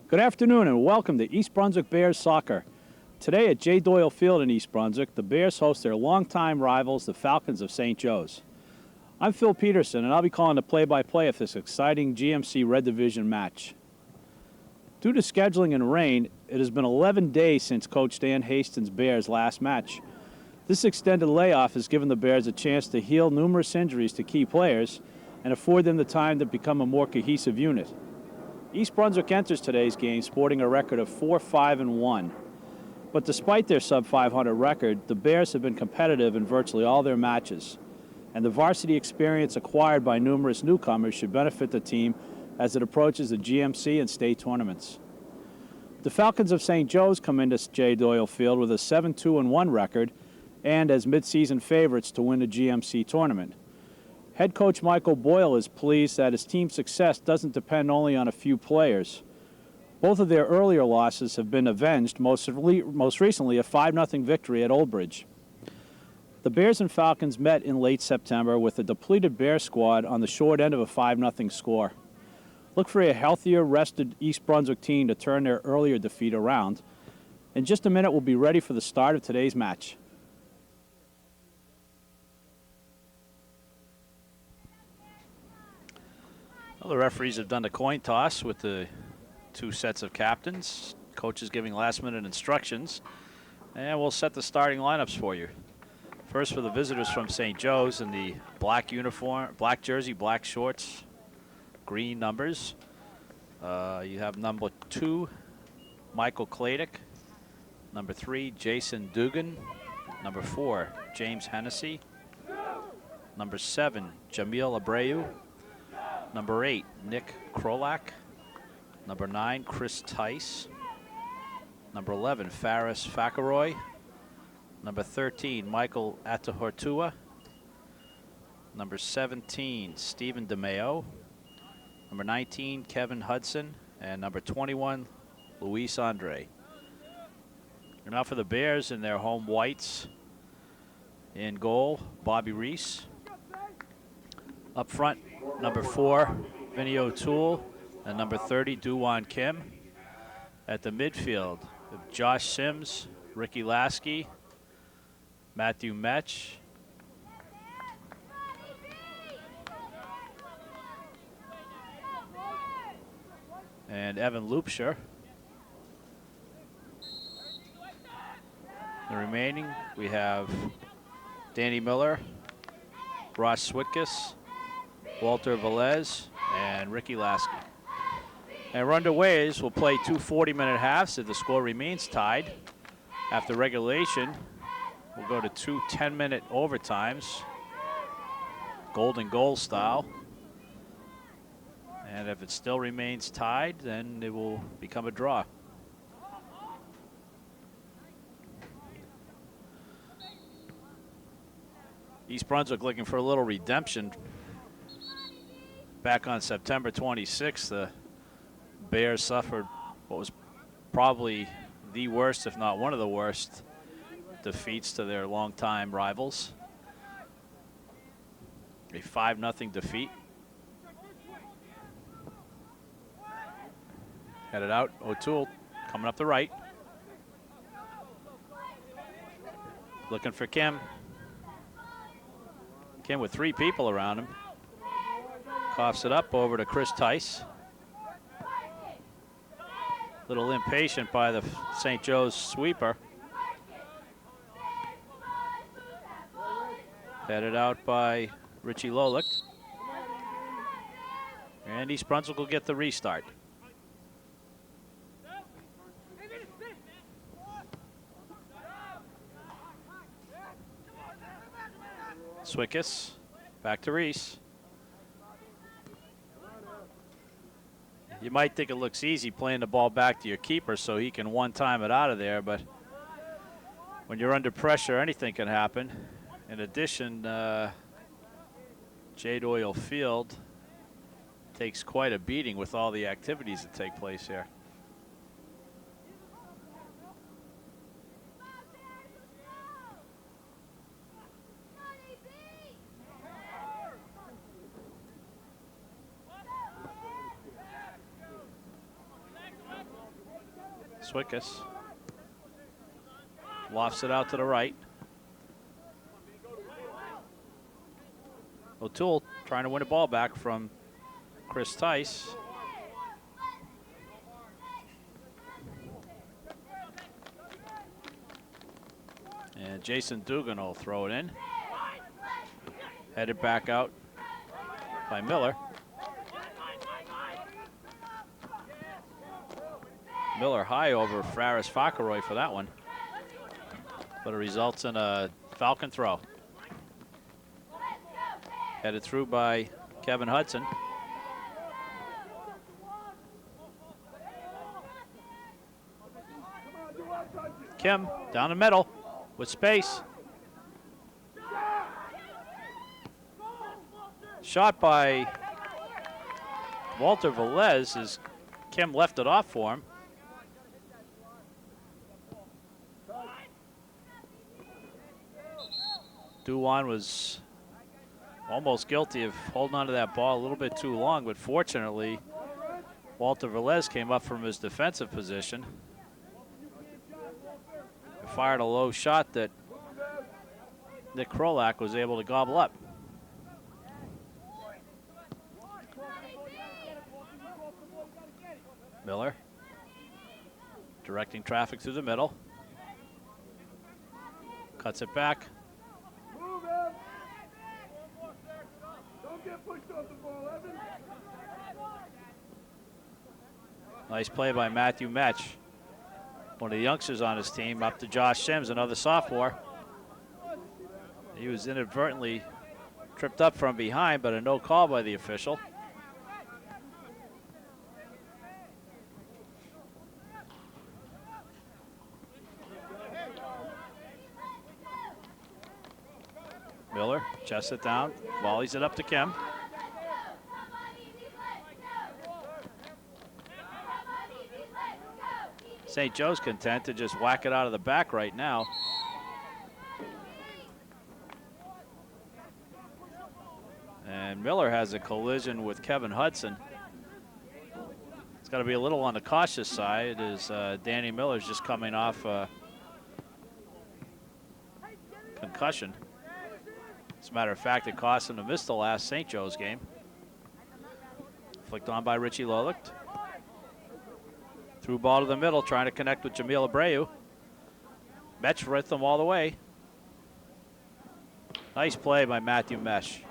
Good afternoon and welcome to East Brunswick Bears Soccer. Today at J. Doyle Field in East Brunswick, the Bears host their longtime rivals, the Falcons of St. Joe's. I'm Phil Peterson, and I'll be calling the play-by-play of this exciting GMC Red Division match. Due to scheduling and rain, it has been 11 days since Coach Dan Hastings' Bears' last match. This extended layoff has given the Bears a chance to heal numerous injuries to key players and afford them the time to become a more cohesive unit. East Brunswick enters today's game sporting a record of 4-5-1. But despite their sub-500 record, the Bears have been competitive in virtually all their matches. And the varsity experience acquired by numerous newcomers should benefit the team as it approaches the GMC and state tournaments. The Falcons of St. Joe's come into J. Doyle Field with a 7-2-1 record and as midseason favorites to win the GMC tournament. Head coach Michael Boyle is pleased that his team's success doesn't depend only on a few players. Both of their earlier losses have been avenged, most recently a 5-0 victory at Old Bridge. The Bears and Falcons met in late September with a depleted Bear squad on the short end of a 5-0 score. Look for a healthier, rested East Brunswick team to turn their earlier defeat around. In just a minute, we'll be ready for the start of today's match. Well, the referees have done the coin toss with the two sets of captains. Coaches giving last-minute instructions. And we'll set the starting lineups for you. First for the visitors from St. Joe's in the black uniform, black jersey, black shorts, green numbers. You have number 2, Michael Kladick. Number 3, Jason Dugan. Number 4, James Hennessy. Number 7, Jamil Abreu. Number 8, Nick Krolak. Number 9, Chris Tice. Number 11, Faris Fakaroy. Number 13, Michael Atahortua. Number 17, Stephen DeMeo. Number 19, Kevin Hudson. And number 21, Luis Andre. And now for the Bears in their home whites. In goal, Bobby Reese. Up front, number 4, Vinny O'Toole, and number 30, Duwan Kim. At the midfield, Josh Sims, Ricky Lasky, Matthew Metch, and Evan Loopsher. The remaining, we have Danny Miller, Ross Switkus, Walter Velez, and Ricky Lasky. And we're underway. We'll play 2 40-minute halves if the score remains tied. After regulation, we'll go to 2 10-minute overtimes, golden goal style. And if it still remains tied, then it will become a draw. East Brunswick looking for a little redemption. Back on September 26th, the Bears suffered what was probably the worst, if not one of the worst, defeats to their longtime rivals. A 5-0 defeat. Headed out, O'Toole coming up the right. Looking for Kim. Kim with 3 people around him. Coughs it up over to Chris Tice. Little impatient by the St. Joe's sweeper. Headed out by Richie Lolicht. And East Brunswick will get the restart. Swickus, back to Reese. You might think it looks easy playing the ball back to your keeper so he can one-time it out of there, but when you're under pressure, anything can happen. In addition, J. Doyle Field takes quite a beating with all the activities that take place here. Swickus lofts it out to the right. O'Toole trying to win a ball back from Chris Tice. And Jason Dugan will throw it in. Headed back out by Miller. Miller high over Farris Fauqueroy for that one. But it results in a Falcon throw. Headed through by Kevin Hudson. Kim down the middle with space. Shot by Walter Velez as Kim left it off for him. Duwan was almost guilty of holding onto that ball a little bit too long, but fortunately, Walter Velez came up from his defensive position. Fired a low shot that Nick Krolak was able to gobble up. Miller directing traffic through the middle. Cuts it back. Nice play by Matthew Metch, one of the youngsters on his team, up to Josh Sims, another sophomore. He was inadvertently tripped up from behind, but a no call by the official. Miller chests it down, volleys it up to Kim. St. Joe's content to just whack it out of the back right now. And Miller has a collision with Kevin Hudson. It's got to be a little on the cautious side as Danny Miller's just coming off concussion. As a matter of fact, it cost him to miss the last St. Joe's game. Flicked on by Richie Lolicht. Through ball to the middle, trying to connect with Jamil Abreu. Metch with them all the way. Nice play by Matthew Mesh.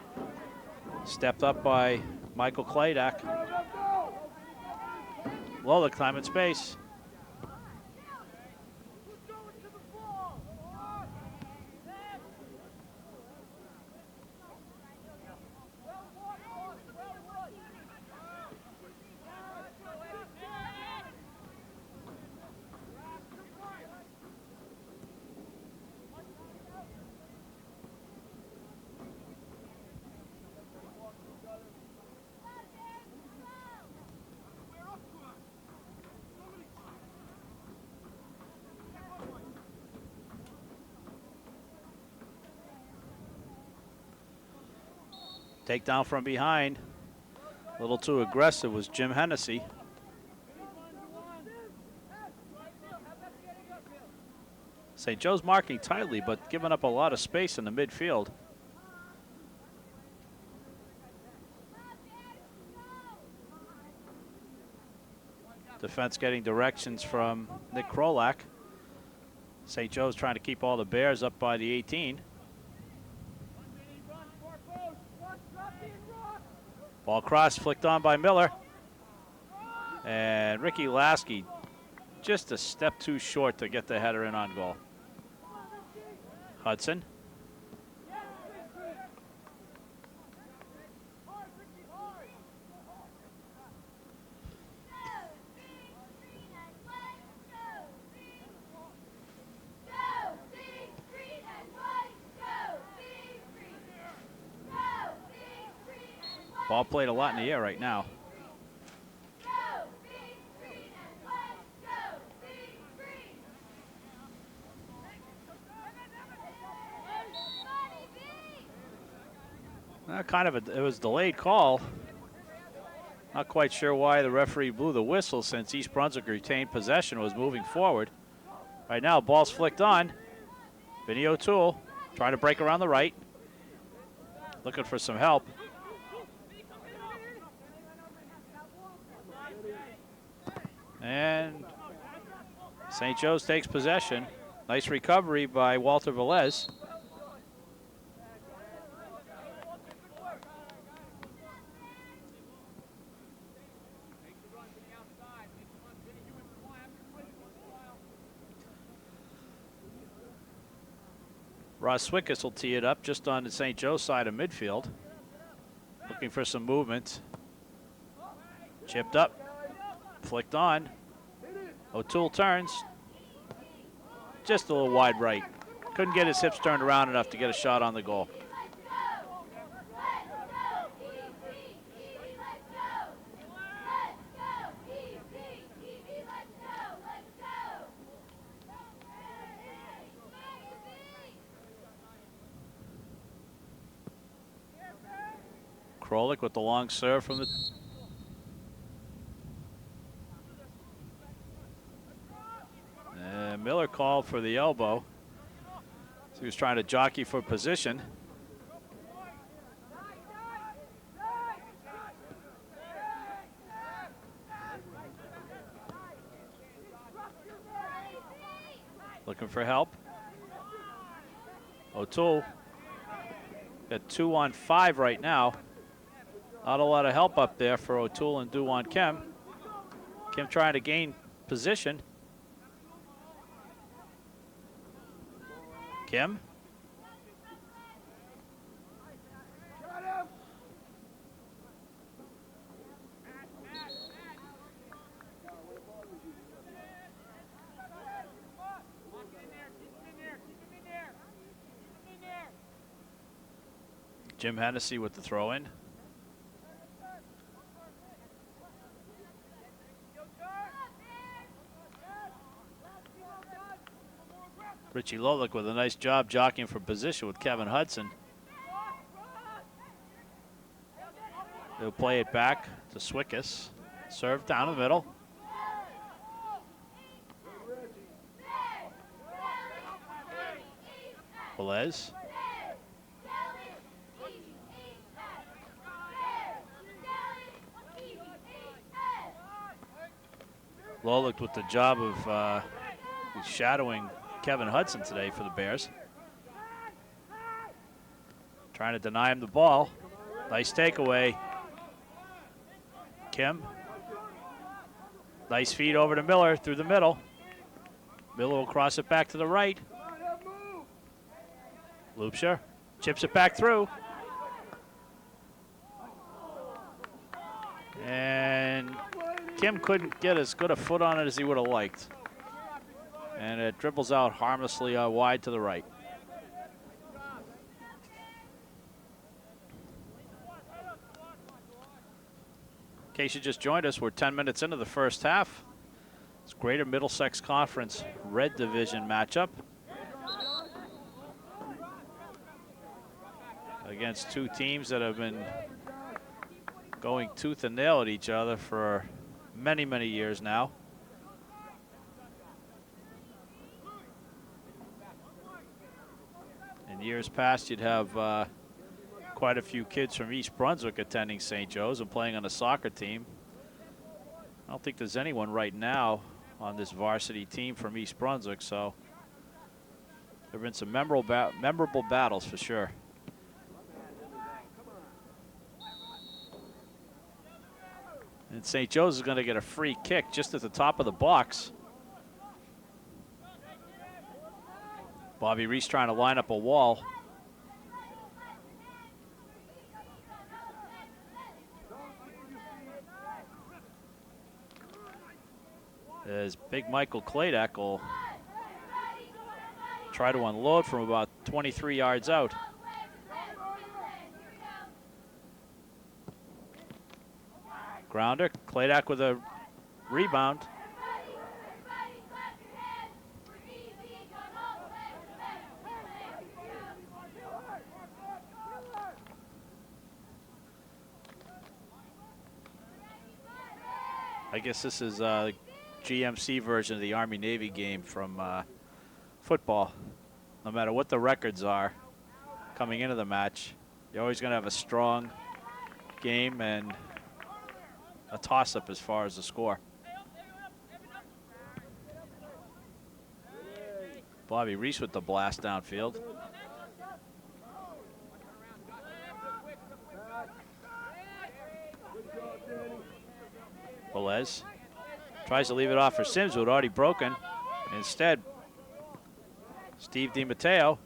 Stepped up by Michael Kladak. Lolicht time and space. Takedown from behind. A little too aggressive was Jim Hennessy. St. Joe's marking tightly, but giving up a lot of space in the midfield. Defense getting directions from Nick Krolak. St. Joe's trying to keep all the Bears up by the 18. Ball cross flicked on by Miller. And Ricky Lasky just a step too short to get the header in on goal. Hudson. Ball played a lot in the air right now. It was a delayed call. Not quite sure why the referee blew the whistle since East Brunswick retained possession, was moving forward. Right now, ball's flicked on. Vinny O'Toole trying to break around the right. Looking for some help. And St. Joe's takes possession. Nice recovery by Walter Velez. Ross Swickus will tee it up just on the St. Joe's side of midfield. Looking for some movement. Chipped up, flicked on. O'Toole turns. Just a little wide right. Couldn't get his hips turned around enough to get a shot on the goal. Krolik with the long serve from the... Miller called for the elbow. So he was trying to jockey for position. Looking for help. O'Toole got 2 on 5 right now. Not a lot of help up there for O'Toole and Duwan Kim. Kim trying to gain position. Kim. Jim Hennessy with the throw in. Richie Lolick with a nice job jockeying for position with Kevin Hudson. He'll play it back to Swickus. Serve down the middle. Velez. Lolick with the job of shadowing Kevin Hudson today for the Bears. Trying to deny him the ball. Nice takeaway. Kim. Nice feed over to Miller through the middle. Miller will cross it back to the right. Loopsher chips it back through. And Kim couldn't get as good a foot on it as he would have liked. And it dribbles out harmlessly wide to the right. In case you just joined us, we're 10 minutes into the first half. It's Greater Middlesex Conference Red Division matchup against two teams that have been going tooth and nail at each other for many, many years now. In years past, you'd have quite a few kids from East Brunswick attending St. Joe's and playing on a soccer team. I don't think there's anyone right now on this varsity team from East Brunswick, so there have been some memorable battles for sure. And St. Joe's is going to get a free kick just at the top of the box. Bobby Reese trying to line up a wall. As Big Michael Kladak will try to unload from about 23 yards out. Grounder, Kladak with a rebound. I guess this is a GMC version of the Army-Navy game from football. No matter what the records are coming into the match, you're always going to have a strong game and a toss-up as far as the score. Bobby Reese with the blast downfield. Velez tries to leave it off for Sims, who had already broken. Instead, Steve DiMatteo.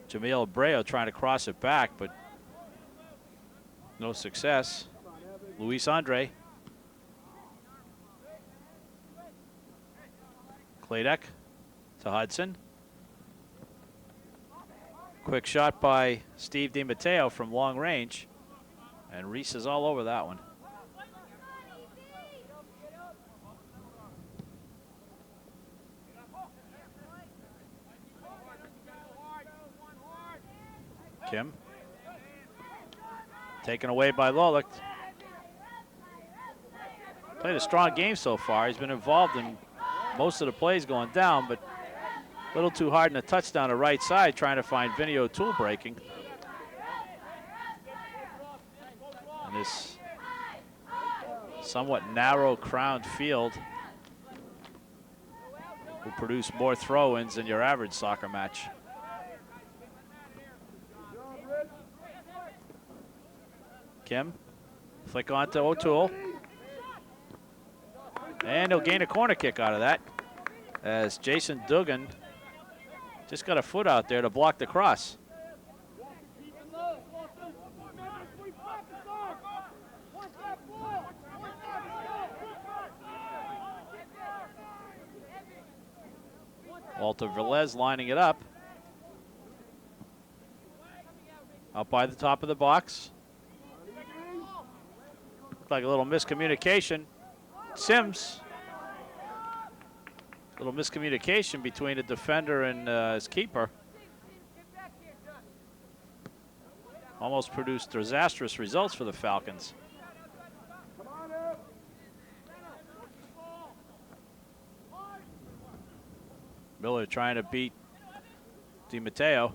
Jamil Abreu trying to cross it back, but no success. Luis Andre. Kladek to Hudson. Quick shot by Steve DiMatteo from long range. And Reese is all over that one. Kim. Taken away by Lolick. Played a strong game so far. He's been involved in most of the plays going down, but a little too hard in the touchdown to right side, trying to find Vinny O'Toole breaking. And this somewhat narrow crowned field will produce more throw-ins than your average soccer match. Kim, flick on to O'Toole. And he'll gain a corner kick out of that, as Jason Dugan just got a foot out there to block the cross. Walter Velez lining it up. Out by the top of the box. Looked like a little miscommunication. Sims. A little miscommunication between the defender and his keeper. Almost produced disastrous results for the Falcons. Miller trying to beat DiMatteo.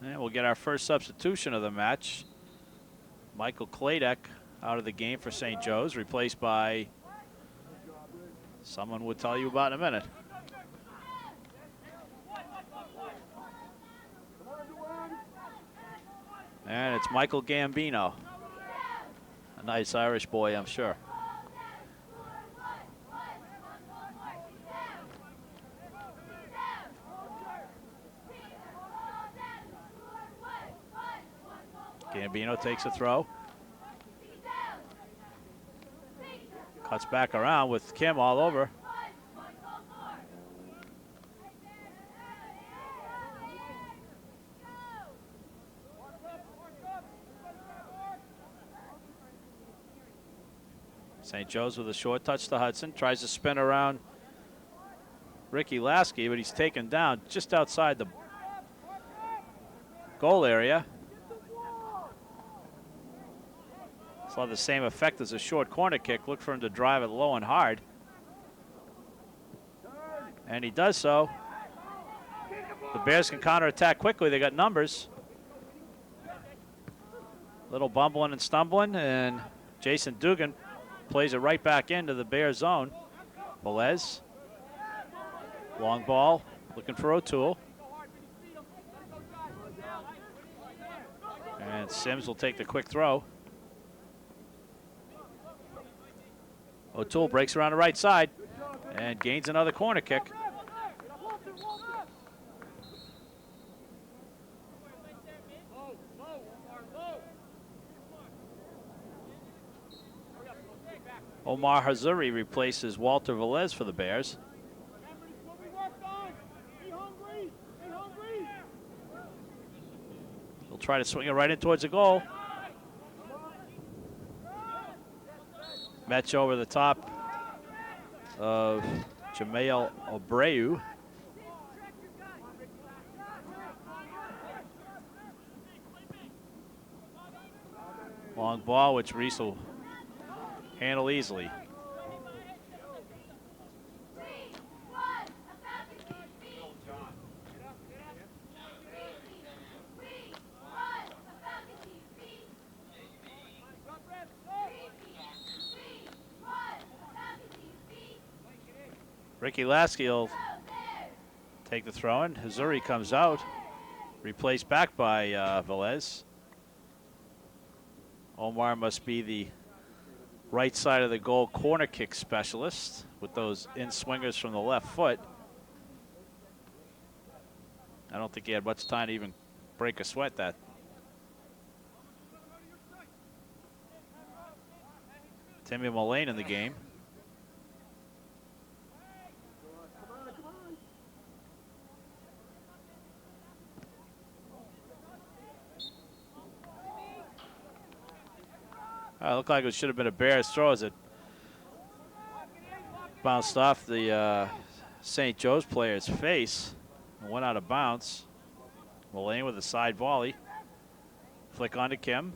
And we'll get our first substitution of the match. Michael Kladek out of the game for St. Joe's, replaced by someone we'll tell you about in a minute. And it's Michael Gambino. A nice Irish boy, I'm sure. Gambino takes a throw. Cuts back around with Kim all over. St. Joe's with a short touch to Hudson. Tries to spin around Ricky Lasky, but he's taken down just outside the goal area. Saw the same effect as a short corner kick. Look for him to drive it low and hard. And he does so. The Bears can counterattack quickly. They got numbers. Little bumbling and stumbling, and Jason Dugan plays it right back into the Bear zone. Velez. Long ball, looking for O'Toole. And Sims will take the quick throw. O'Toole breaks around the right side and gains another corner kick. Omar Hazuri replaces Walter Velez for the Bears. He'll try to swing it right in towards the goal. Metch over the top of Jamail Abreu. Long ball, which Reese will handle easily. Ricky Lasky will take the throw in. Hazuri comes out, replaced back by Velez. Omar must be the right side of the goal corner kick specialist with those in-swingers from the left foot. I don't think he had much time to even break a sweat that. Timmy Mullane in the game. Looked like it should have been a Bears throw as it bounced off the St. Joe's player's face and went out of bounds. Mullane with a side volley. Flick on to Kim.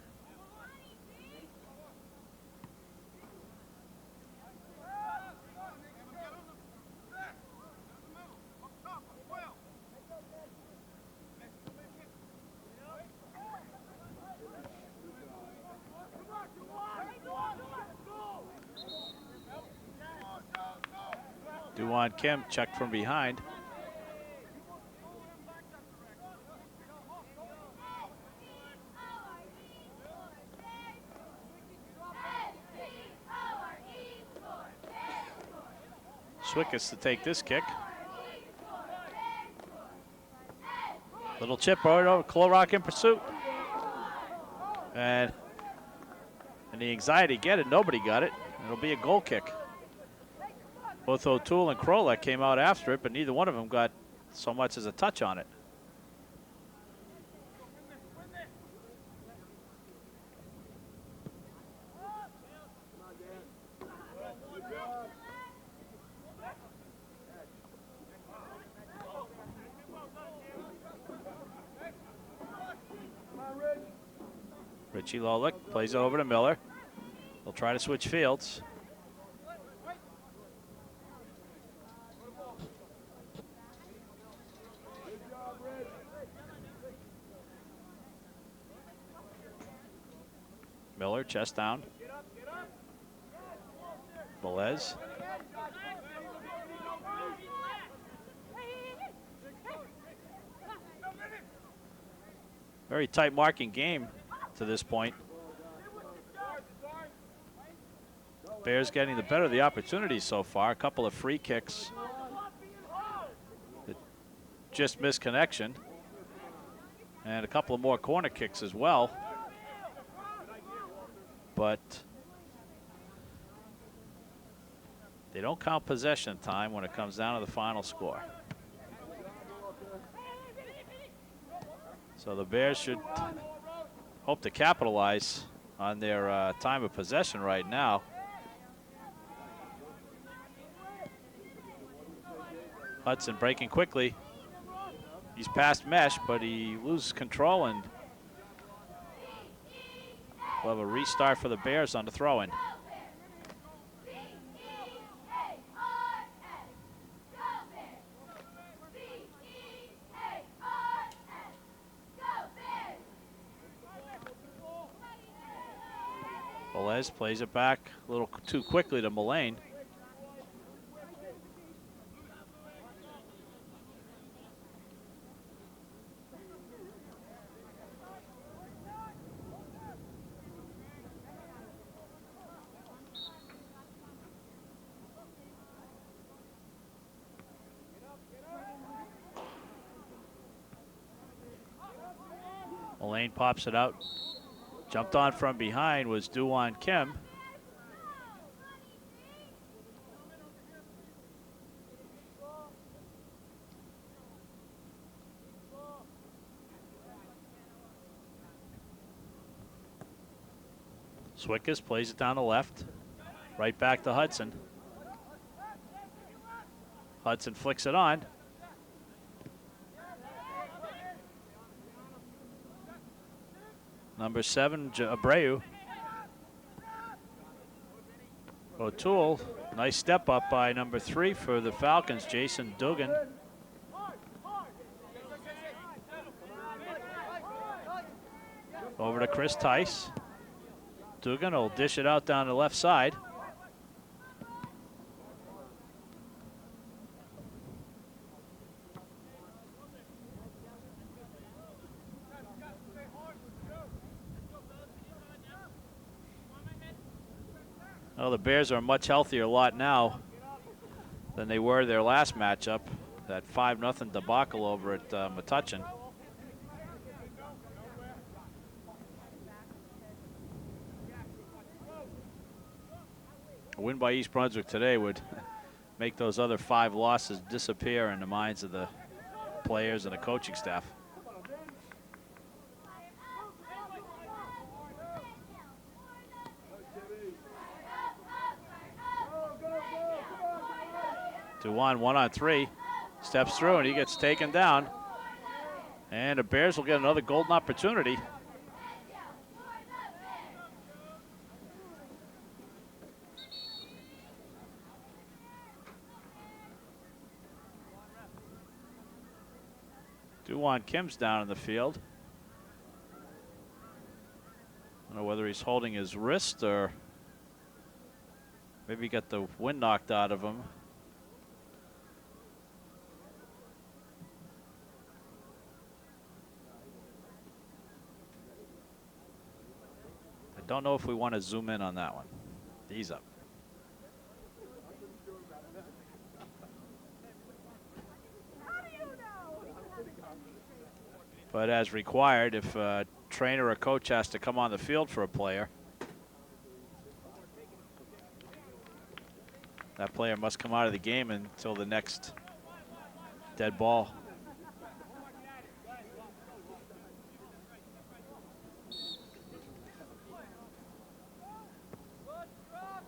Duwan Kim checked from behind. Swickus to take this kick. Little chip over, Colorock in pursuit. And the anxiety get it, nobody got it. It'll be a goal kick. Both O'Toole and Krolek came out after it, but neither one of them got so much as a touch on it. Richie Lolick plays it over to Miller. They'll try to switch fields. Miller, chest down. Velez. Very tight marking game to this point. Bears getting the better of the opportunities so far. A couple of free kicks that just missed connection. And a couple of more corner kicks as well. But they don't count possession time when it comes down to the final score. So the Bears should hope to capitalize on their time of possession right now. Hudson breaking quickly. He's past mesh, but he loses control, and we'll have a restart for the Bears on the throw-in. Velez plays it back a little too quickly to Mullane. Mullane pops it out. Jumped on from behind was Duwan Kim. Swickus plays it down the left. Right back to Hudson. Hudson flicks it on. Number 7, Abreu. O'Toole, nice step up by number 3 for the Falcons, Jason Dugan. Over to Chris Tice. Dugan will dish it out down the left side. Well, the Bears are a much healthier lot now than they were their last matchup. That 5-0 debacle over at Metuchen. A win by East Brunswick today would make those other 5 losses disappear in the minds of the players and the coaching staff. Duwan 1-on-3, steps through and he gets taken down. And the Bears will get another golden opportunity. Duwan Kim's down in the field. I don't know whether he's holding his wrist or maybe got the wind knocked out of him. I don't know if we want to zoom in on that one. He's up. But as required, if a trainer or coach has to come on the field for a player, that player must come out of the game until the next dead ball.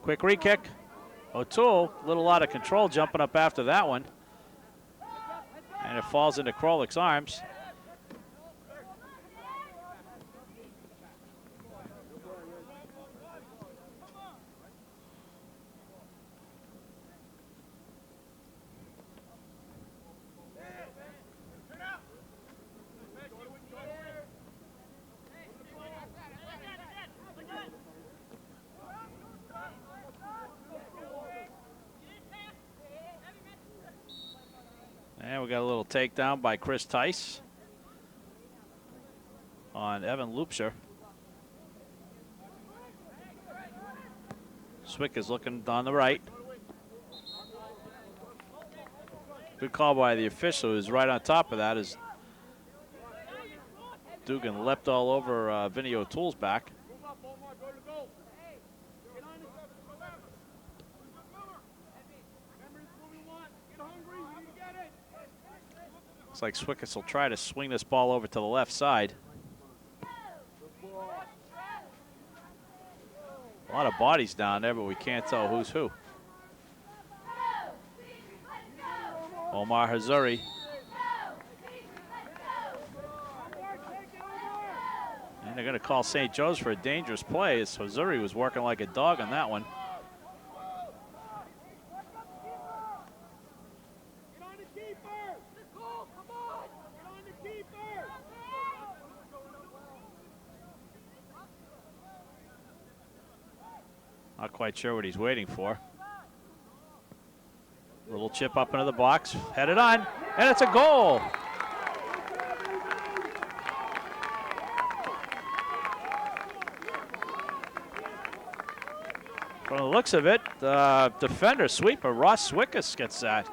Quick re-kick. O'Toole, a little out of control, jumping up after that one. And it falls into Krolik's arms. And we got a little takedown by Chris Tice on Evan Lupsher. Swick is looking on the right. Good call by the official, who's right on top of that as Dugan leapt all over Vinny O'Toole's back. Looks like Swickers will try to swing this ball over to the left side. A lot of bodies down there, but we can't tell who's who. Omar Hazuri. And they're going to call St. Joe's for a dangerous play as Hazuri was working like a dog on that one. Not quite sure what he's waiting for. Little chip up into the box, headed on, and it's a goal. From the looks of it, the defender sweeper, Ross Swickus, gets that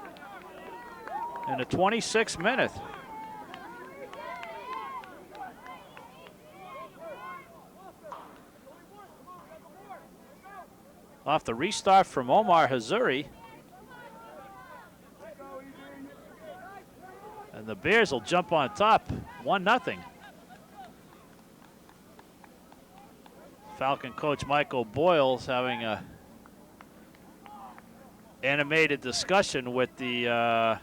in the 26th minute. Off the restart from Omar Hazuri. And the Bears will jump on top, 1-0. Falcon coach Michael Boyle's having a animated discussion with the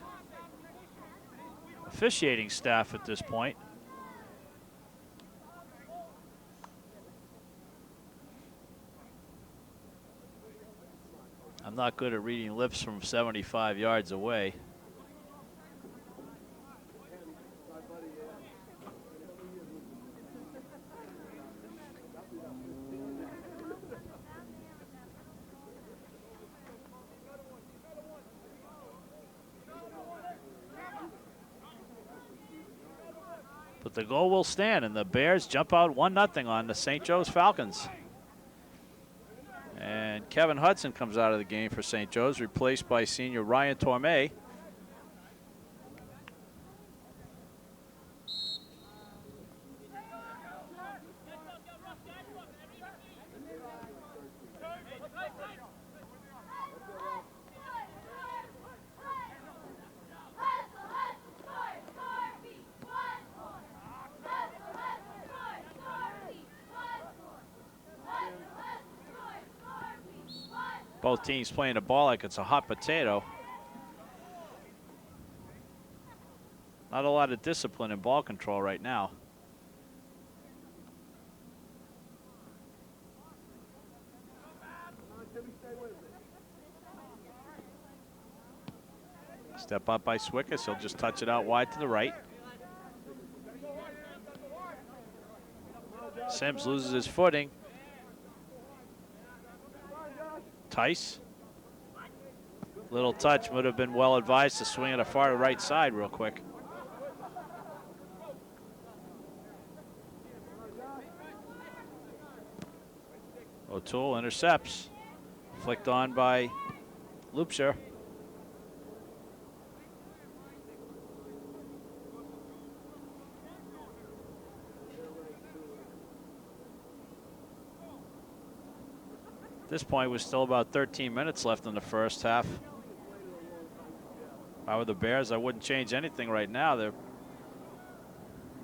officiating staff at this point. I'm not good at reading lips from 75 yards away. But the goal will stand, and the Bears jump out 1-0 on the St. Joe's Falcons. And Kevin Hudson comes out of the game for St. Joe's, replaced by senior Ryan Torme. Both teams playing the ball like it's a hot potato. Not a lot of discipline in ball control right now. Step up by Swickus. He'll just touch it out wide to the right. Sims loses his footing. Tice. Little touch, would have been well advised to swing it a far right side real quick. O'Toole intercepts. Flicked on by Loopshire. At this point, was still about 13 minutes left in the first half. If I were the Bears, I wouldn't change anything right now. They've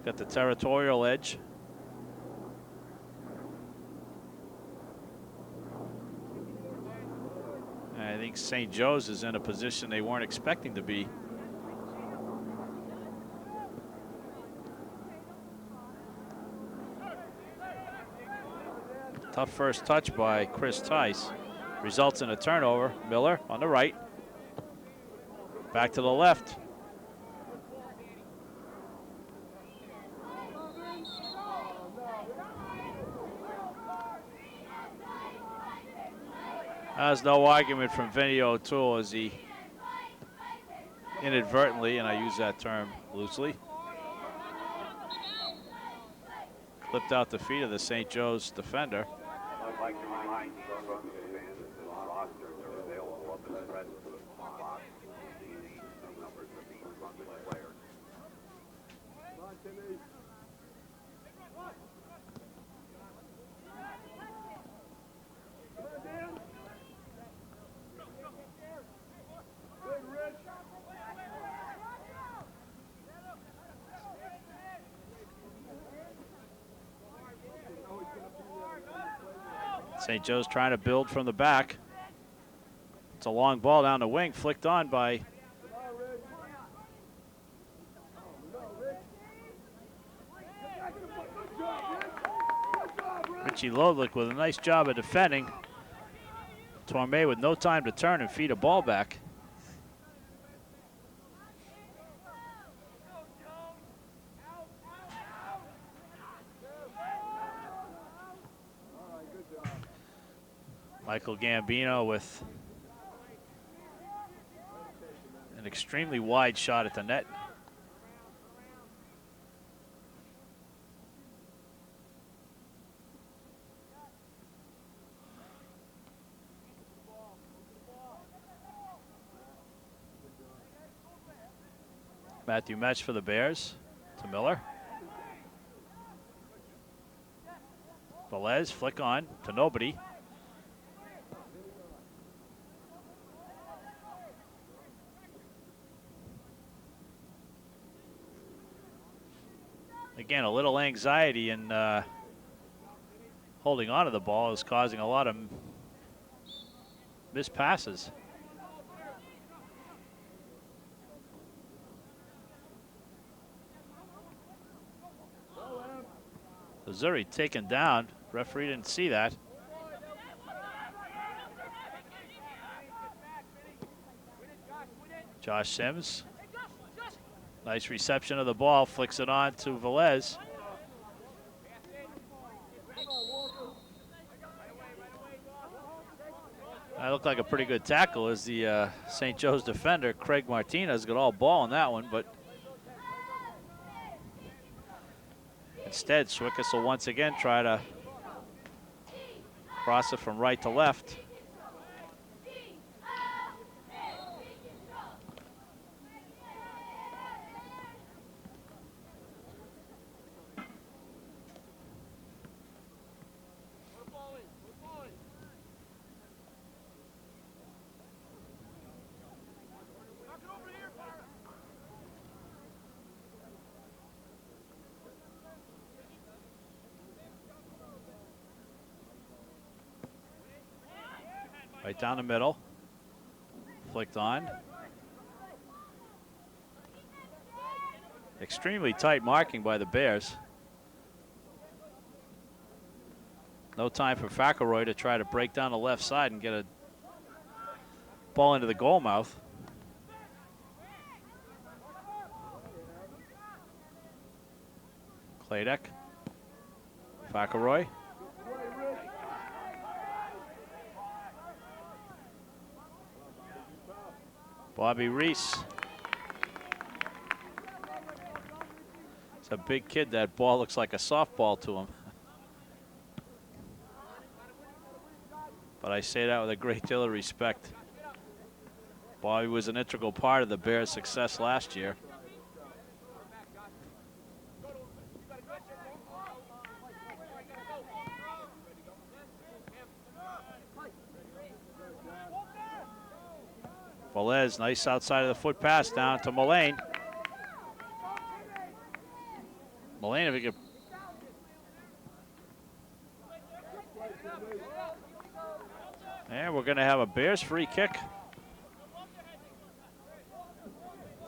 got the territorial edge. And I think St. Joe's is in a position they weren't expecting to be. Tough first touch by Chris Tice. Results in a turnover. Miller on the right. Back to the left. There's no argument from Vinny O'Toole as he inadvertently, and I use that term loosely, clipped out the feet of the St. Joe's defender. I'd like to remind fans that the rosters are available up in the red box. The numbers of the East Brunswick players. St. Joe's trying to build from the back. It's a long ball down the wing, flicked on by Richie Lodlick with a nice job of defending. Torme with no time to turn and feed a ball back. Michael Gambino with an extremely wide shot at the net. Matthew Metz for the Bears to Miller. Velez flick on to nobody. Again, a little anxiety in holding on to the ball is causing a lot of missed passes. Missouri taken down. Referee didn't see that. Josh Sims. Nice reception of the ball. Flicks it on to Velez. That looked like a pretty good tackle as the St. Joe's defender, Craig Martinez, got all ball on that one, but instead, Swickus will once again try to cross it from right to left. Right down the middle. Flicked on. Extremely tight marking by the Bears. No time for Fackelroy to try to break down the left side and get a ball into the goal mouth. Kladek. Fackelroy. Bobby Reese. It's a big kid. That ball looks like a softball to him. But I say that with a great deal of respect. Bobby was an integral part of the Bears' success last year. Velez, nice outside of the foot pass down to Mullane. Mullane, if he could. And we're going to have a Bears free kick.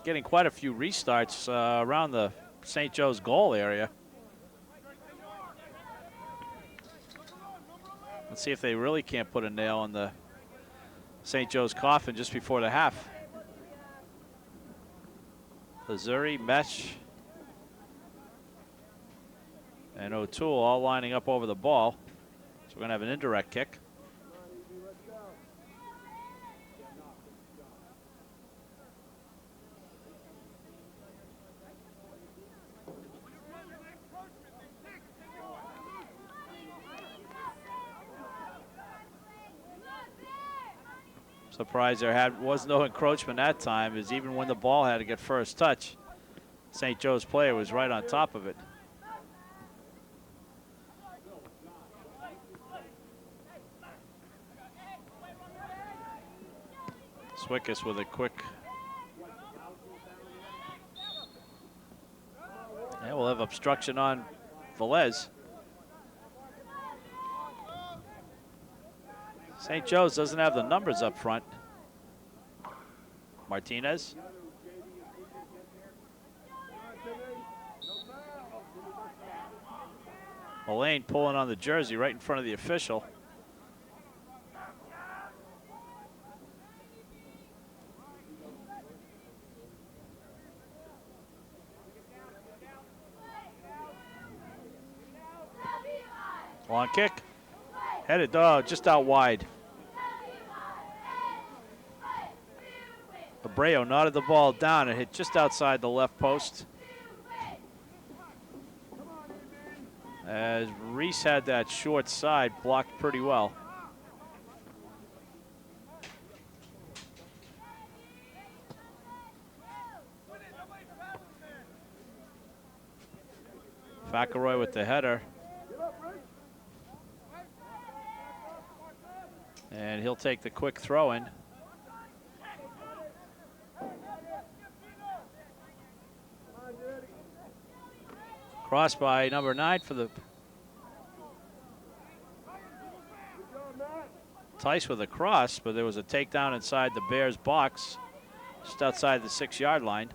Getting quite a few restarts around the St. Joe's goal area. Let's see if they really can't put a nail in the St. Joe's coffin just before the half. Missouri, Mesh, and O'Toole all lining up over the ball. So we're going to have an indirect kick. Surprised there was no encroachment that time, as even when the ball had to get first touch, St. Joe's player was right on top of it. Swickus with a quick. Yeah, we'll have obstruction on Velez. St. Joe's doesn't have the numbers up front. Martinez. Mullane pulling on the jersey right in front of the official. Long kick. Headed, just out wide. Abreu nodded the ball down and hit just outside the left post. As Reese had that short side blocked pretty well. Fackelroy with the header. And he'll take the quick throw in. Cross by number 9 for the Tice with a cross, but there was a takedown inside the Bears box, just outside the 6-yard line.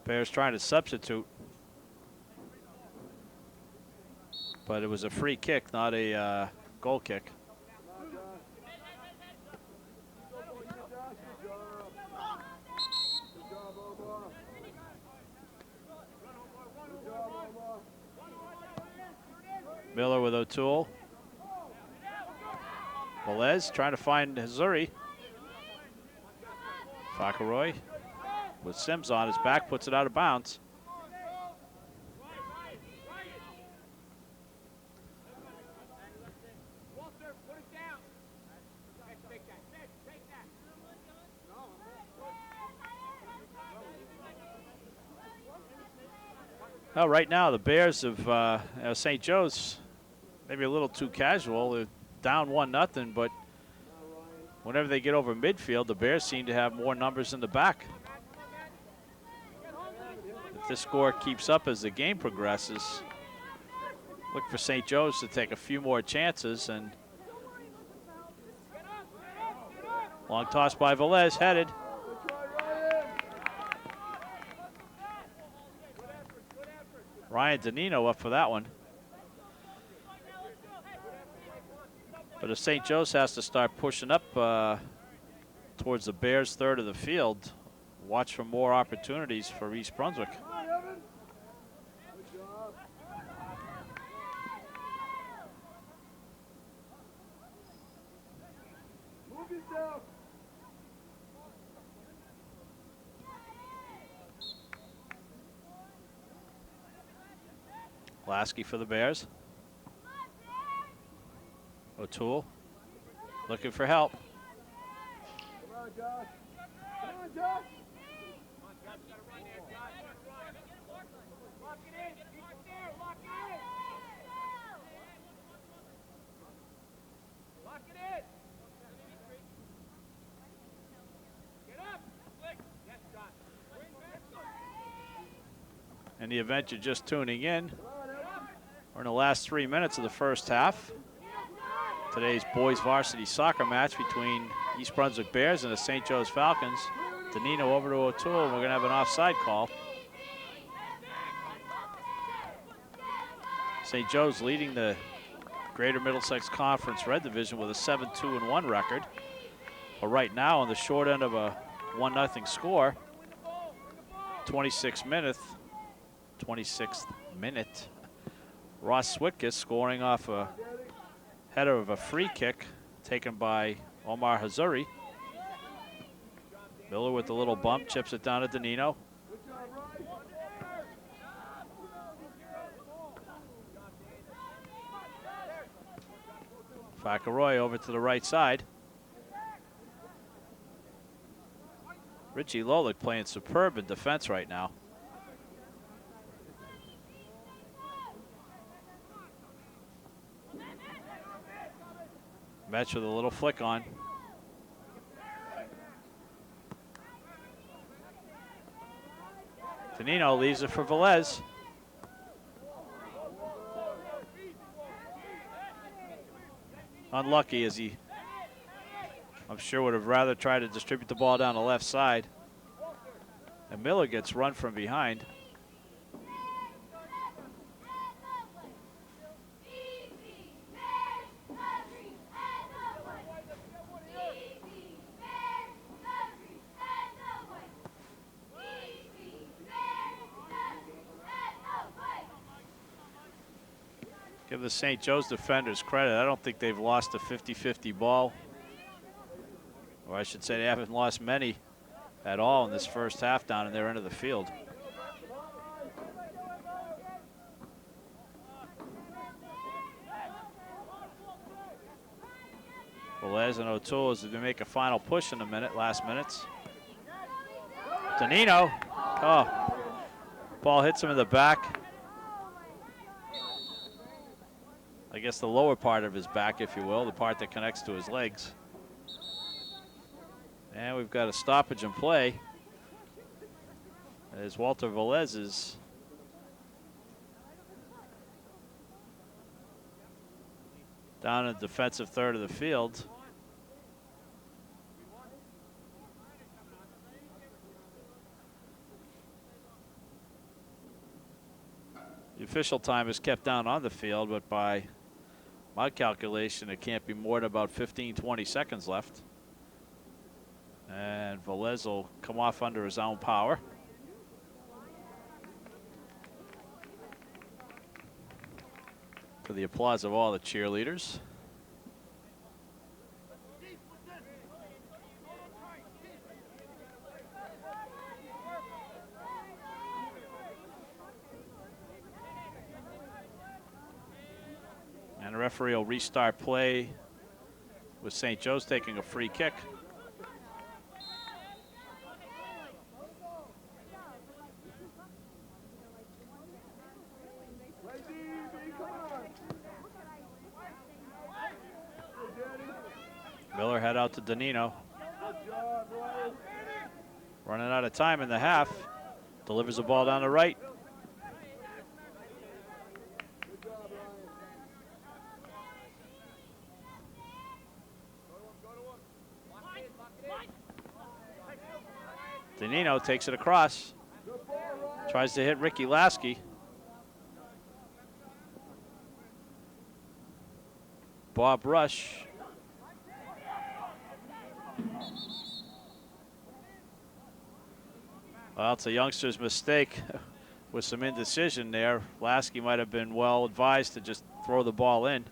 Bears trying to substitute. But it was a free kick, not a goal kick. Miller with O'Toole. Velez trying to find Hazuri. Fakaroy with Sims on his back, puts it out of bounds. Well, right now the Bears of St. Joe's maybe a little too casual. They're down 1-0, but whenever they get over midfield, the Bears seem to have more numbers in the back. If this score keeps up as the game progresses, look for St. Joe's to take a few more chances. And long toss by Velez, headed. Ryan Danino up for that one. But if St. Joe's has to start pushing up towards the Bears' third of the field, watch for more opportunities for East Brunswick. Lasky for the Bears. O'Toole looking for help. Come on, Josh. Come on, Josh. Lock it in. Keep it there. Lock it in. Lock it in. Get up. Yes, Josh. In the event you're just tuning in, we're in the last 3 minutes of the first half. Today's boys varsity soccer match between East Brunswick Bears and the St. Joe's Falcons. Danino over to O'Toole, and we're going to have an offside call. St. Joe's leading the Greater Middlesex Conference Red Division with a 7-2-1 record. But right now, on the short end of a 1-0 score, 26th minute, Ross Switkus scoring off a header of a free kick taken by Omar Hazuri. Miller with the little bump, chips it down to Danino. Fakaroy over to the right side. Richie Lolik playing superb in defense right now. Metch with a little flick on. Danino leaves it for Velez. Unlucky, as he, I'm sure, would have rather tried to distribute the ball down the left side. And Miller gets run from behind. Give the St. Joe's defenders credit. I don't think they've lost a 50-50 ball. Or I should say they haven't lost many at all in this first half down in their end of the field. Velez and O'Toole as they make a final push in the last minutes. Danino. Oh, ball hits him in the back. I guess the lower part of his back, if you will, the part that connects to his legs. And we've got a stoppage in play as Walter Velez is down in the defensive third of the field. The official time is kept down on the field, but by my calculation, it can't be more than about 15, 20 seconds left. And Velez will come off under his own power. To the applause of all the cheerleaders. And the referee will restart play with St. Joe's taking a free kick. Miller head out to Danino. Running out of time in the half. Delivers the ball down the right. Danino takes it across. Tries to hit Ricky Lasky. Bob Rush. Well, it's a youngster's mistake with some indecision there. Lasky might have been well advised to just throw the ball in.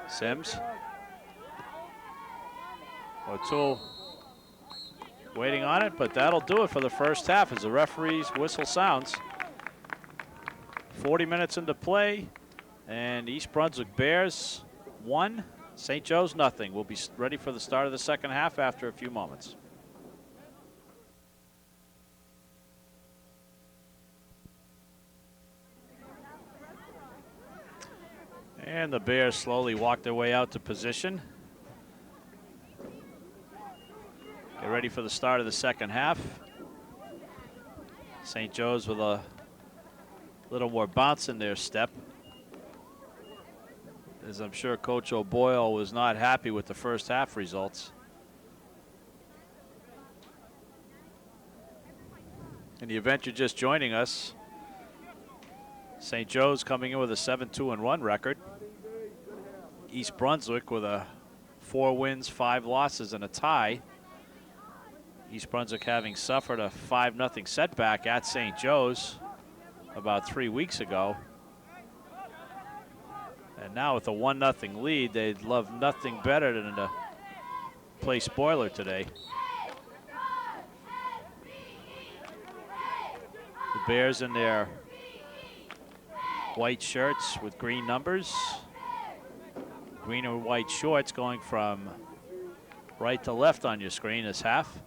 Sims. O'Toole waiting on it, but that'll do it for the first half as the referee's whistle sounds. 40 minutes into play, and East Brunswick Bears 1, St. Joe's nothing. We'll be ready for the start of the second half after a few moments. And the Bears slowly walk their way out to position. Get ready for the start of the second half. St. Joe's with a little more bounce in their step, as I'm sure Coach O'Boyle was not happy with the first half results. In the event you're just joining us, St. Joe's coming in with a 7-2-1 record. East Brunswick with a 4 wins, 5 losses, and a tie. East Brunswick having suffered a 5-0 setback at St. Joe's about 3 weeks ago. And now with a 1-0 lead, they'd love nothing better than to play spoiler today. The Bears in their white shirts with green numbers. Green or white shorts going from right to left on your screen this half.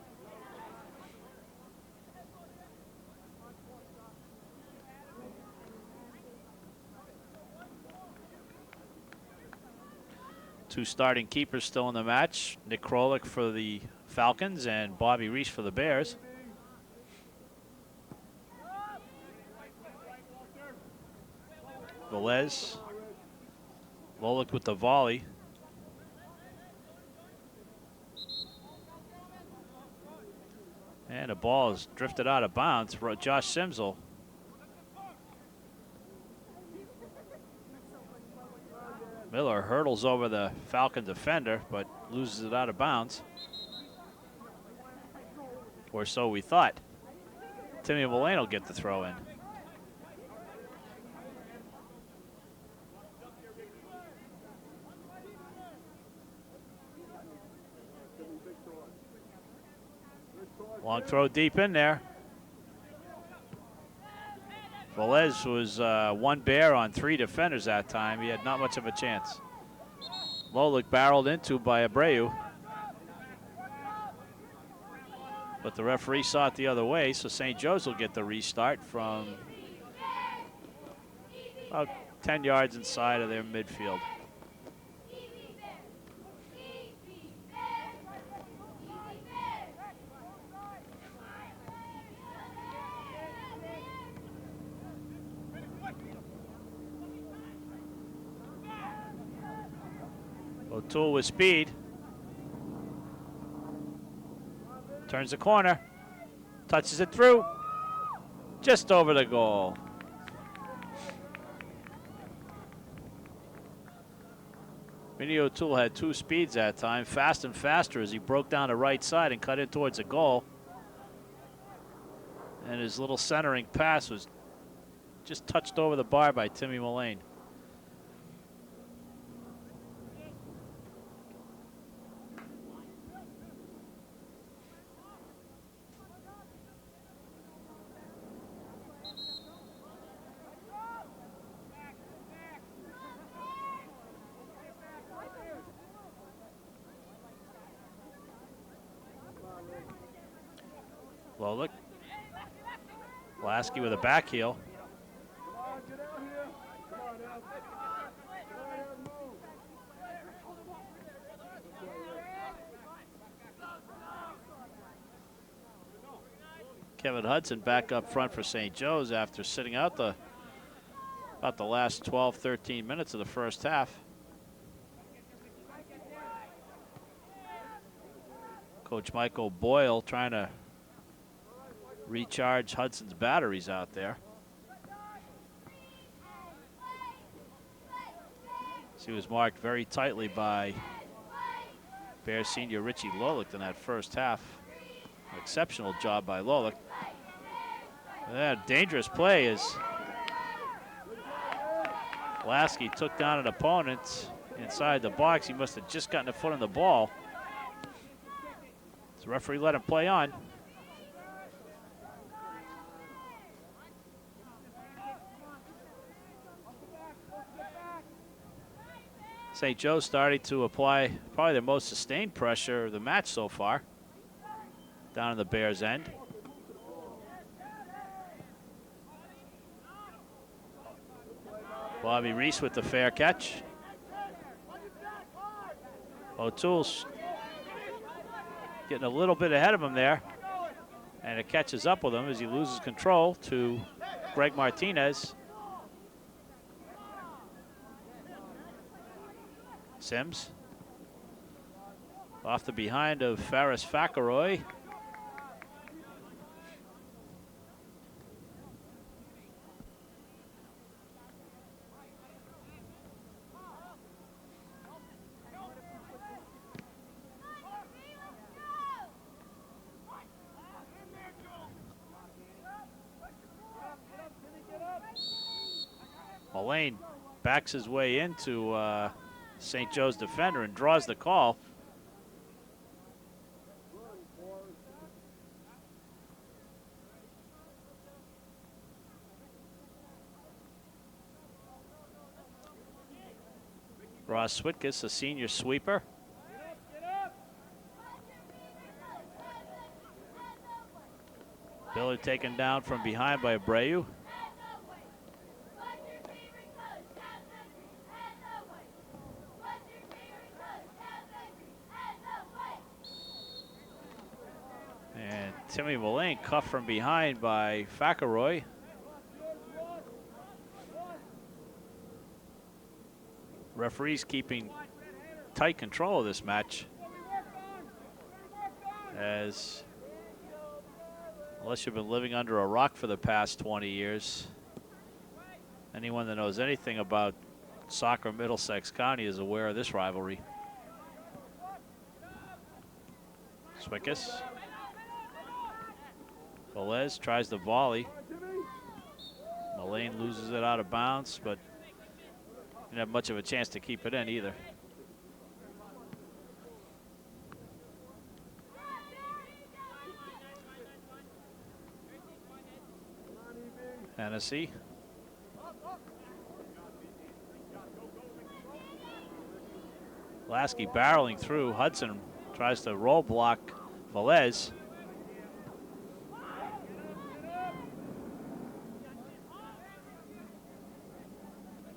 Two starting keepers still in the match. Nick Krolik for the Falcons and Bobby Reese for the Bears. Velez. Lolik with the volley. And the ball is drifted out of bounds for Josh Simsel. Miller hurdles over the Falcon defender, but loses it out of bounds. Or so we thought. Timmy Mullane will get the throw in. Long throw deep in there. Velez was one Bear on 3 defenders that time. He had not much of a chance. Lolik barreled into by Abreu. But the referee saw it the other way, so St. Joe's will get the restart from about 10 yards inside of their midfield. O'Toole with speed. Turns the corner. Touches it through. Just over the goal. Vinny O'Toole had 2 speeds that time, fast and faster as he broke down the right side and cut in towards the goal. And his little centering pass was just touched over the bar by Timmy Mullane. Well, look. Lasky with a back heel. Come on, get out here. Come on now. Come on out and move. Kevin Hudson back up front for St. Joe's after sitting out about the last 12, 13 minutes of the first half. Coach Michael Boyle trying to recharge Hudson's batteries out there. He was marked very tightly by Bears senior Richie Lolick in that first half. Exceptional job by Lolick. That dangerous play as Lasky took down an opponent inside the box. He must have just gotten a foot on the ball. The referee let him play on. St. Joe started to apply probably the most sustained pressure of the match so far down in the Bears' end. Bobby Reese with the fair catch. O'Toole's getting a little bit ahead of him there, and it catches up with him as he loses control to Greg Martinez. Sims off the behind of Faris Fakaroy. Mullane backs his way into St. Joe's defender and draws the call. Ross Switkus, a senior sweeper. Billard taken down from behind by Abreu. And Timmy Mullane cuffed from behind by Fakaroy. Referees keeping tight control of this match, as unless you've been living under a rock for the past 20 years, anyone that knows anything about soccer in Middlesex County is aware of this rivalry. Swickus. Velez tries the volley. Mullane loses it out of bounds, but didn't have much of a chance to keep it in either. Hennessy. Lasky barreling through. Hudson tries to roll block Velez.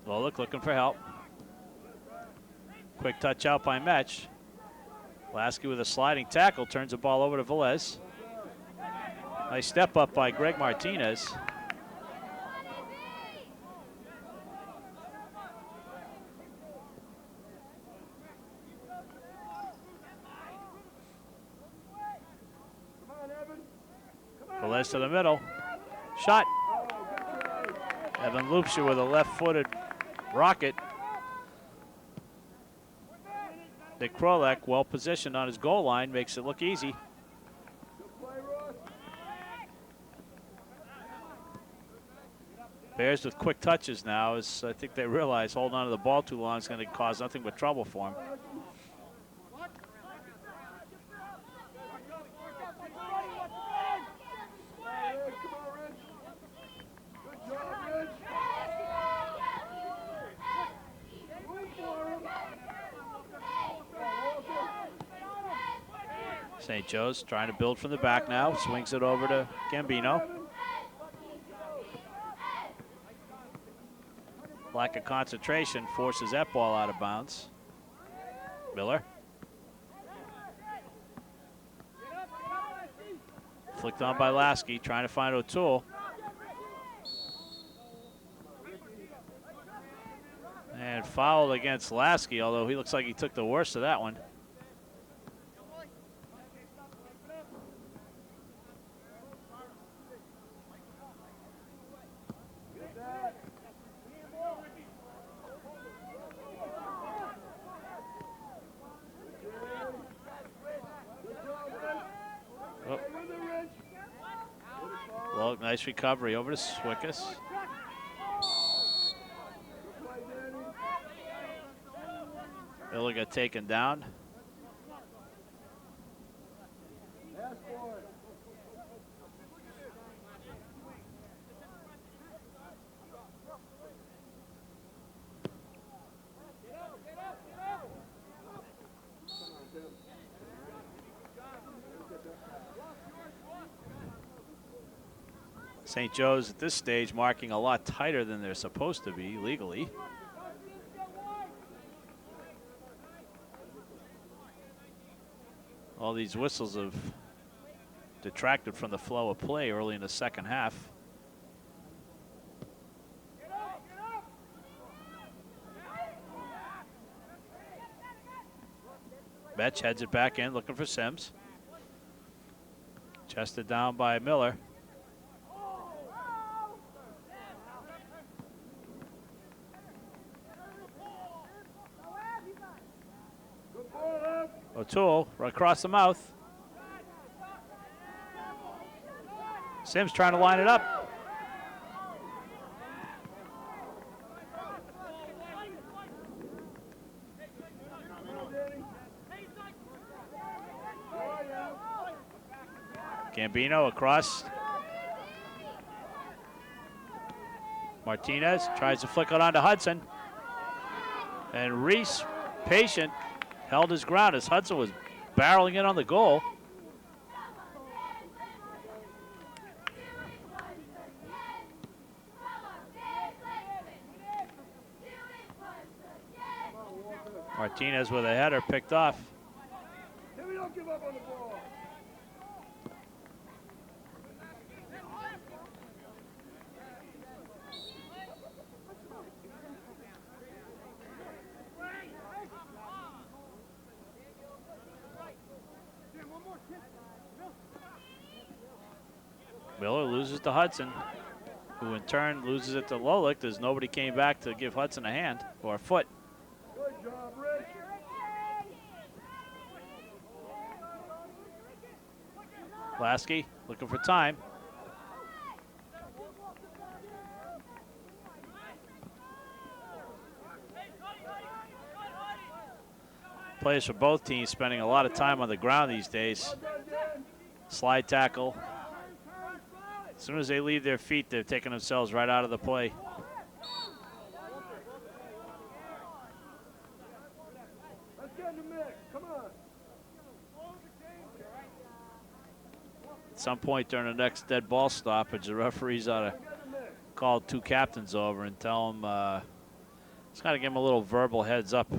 Lolick looking for help. Quick touch out by Metch. Lasky with a sliding tackle turns the ball over to Velez. Nice step up by Greg Martinez. Pass to the middle. Shot. Evan loops you with a left-footed rocket. Nick Krolek, well positioned on his goal line, makes it look easy. Bears with quick touches now, as I think they realize holding on to the ball too long is going to cause nothing but trouble for them. St. Joe's trying to build from the back now, swings it over to Gambino. Lack of concentration forces that ball out of bounds. Miller. Flicked on by Lasky, trying to find O'Toole. And fouled against Lasky, although he looks like he took the worst of that one. Well, nice recovery over to Swickus. Miller got taken down. St. Joe's at this stage marking a lot tighter than they're supposed to be legally. All these whistles have detracted from the flow of play early in the second half. Betch heads it back in, looking for Sims. Chested down by Miller. O'Toole right across the mouth. Sims trying to line it up. Gambino across. Martinez tries to flick it on to Hudson. And Reese, patient, held his ground as Hudson was barreling in on the goal. Martinez with a header picked off. Don't give up on the ball. Miller loses to Hudson, who in turn loses it to Lolick as nobody came back to give Hudson a hand or a foot. Good job, Rich. Lasky looking for time. Players for both teams spending a lot of time on the ground these days. Slide tackle. As soon as they leave their feet, they're taking themselves right out of the play. Let's get in the mix. Come on. At some point during the next dead ball stoppage, the referees ought to call two captains over and tell them, just got to give them a little verbal heads up.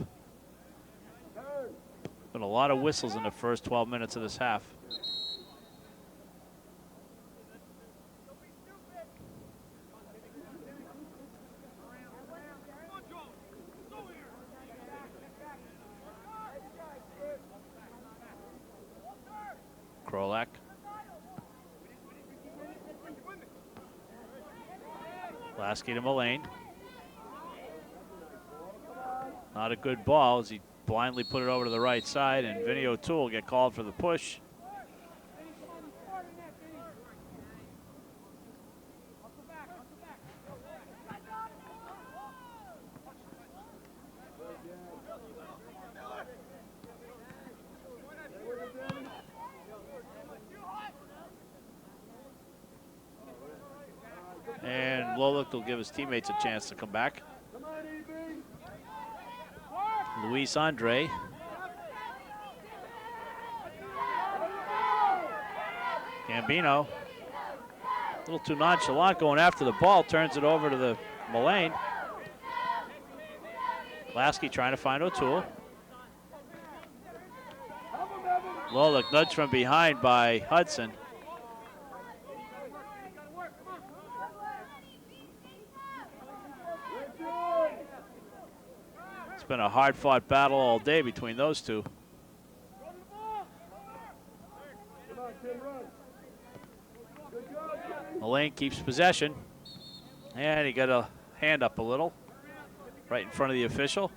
Been a lot of whistles in the first 12 minutes of this half. Krolak. Lasky to Mullane. Not a good ball as he blindly put it over to the right side, and Vinny O'Toole will get called for the push. And Lolick will give his teammates a chance to come back. Luis Andre. Gambino. A little too nonchalant going after the ball. Turns it over to the Mullane. Lasky trying to find O'Toole. Lolick nudged from behind by Hudson. It's been a hard-fought battle all day between those two. Mullane keeps possession. And he got a hand up a little, right in front of the official.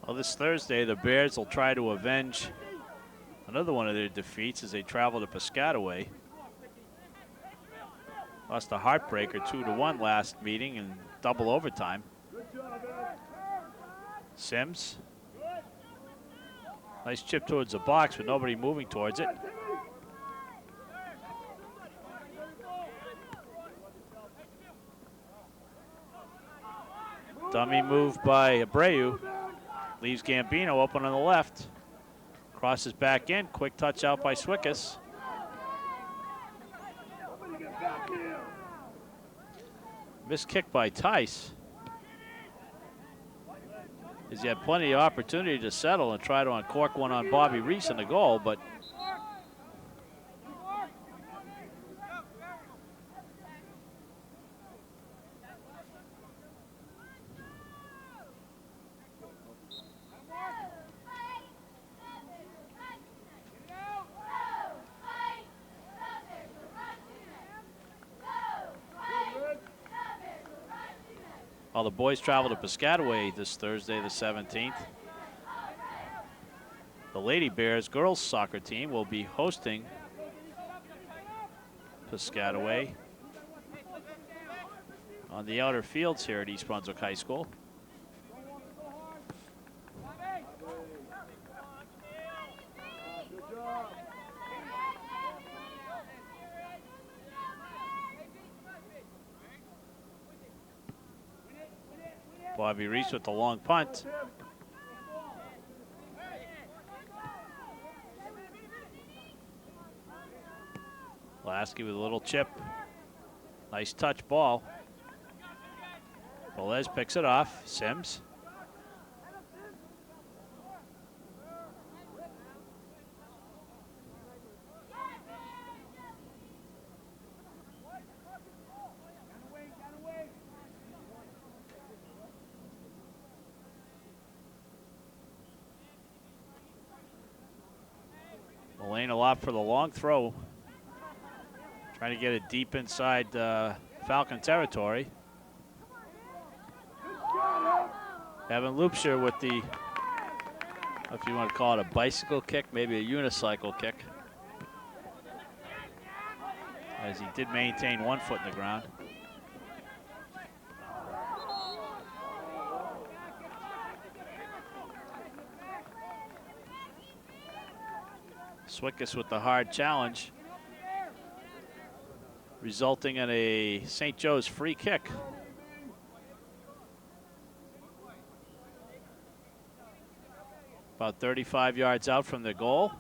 Well, this Thursday, the Bears will try to avenge another one of their defeats as they travel to Piscataway. Lost a heartbreaker 2-1 last meeting in double overtime. Sims. Nice chip towards the box, but nobody moving towards it. Dummy move by Abreu. Leaves Gambino open on the left. Crosses back in. Quick touch out by Swickus. Missed kick by Tice. He had plenty of opportunity to settle and try to uncork one on Bobby Reese in the goal, but the boys travel to Piscataway this Thursday, the 17th. The Lady Bears girls soccer team will be hosting Piscataway on the outer fields here at East Brunswick High School. Bobby Reese with the long punt. Lasky with a little chip. Nice touch ball. Velez picks it off. Sims. Mullane a lot for the long throw. Trying to get it deep inside Falcon territory. Evan Loopsher with the, if you want to call it a bicycle kick, maybe a unicycle kick, as he did maintain 1 foot in the ground. Swickus with the hard challenge. resulting in a St. Joe's free kick. About 35 yards out from the goal.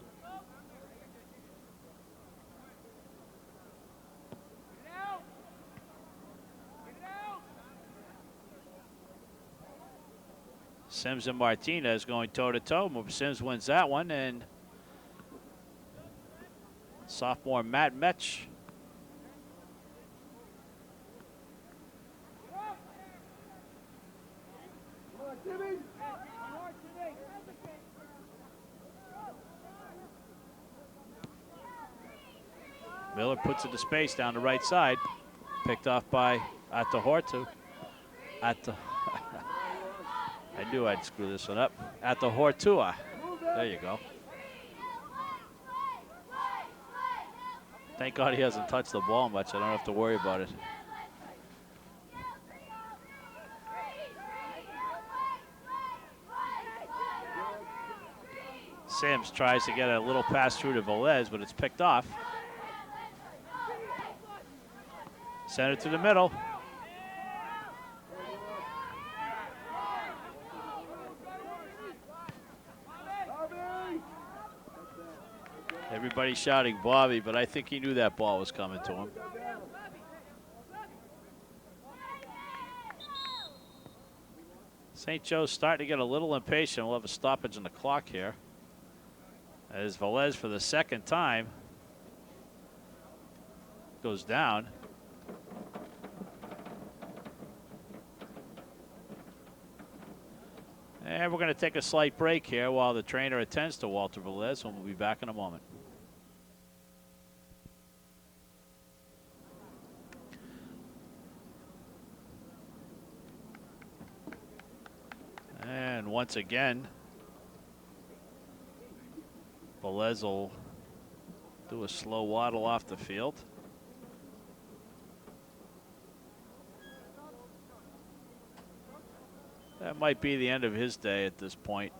Sims and Martinez going toe-to-toe. Sims wins that one, and sophomore Matt Metch Miller puts it to space down the right side. Picked off by Atahortu. I knew I'd screw this one up. Atahortua. There you go. Thank God he hasn't touched the ball much. I don't have to worry about it. Sims tries to get a little pass through to Velez, but it's picked off. Send it to the middle. Everybody shouting Bobby, but I think he knew that ball was coming to him. St. Joe's starting to get a little impatient. We'll have a stoppage on the clock here, as Velez for the second time goes down. And we're going to take a slight break here while the trainer attends to Walter Velez, and we'll be back in a moment. And once again, Velez will do a slow waddle off the field. That might be the end of his day at this point.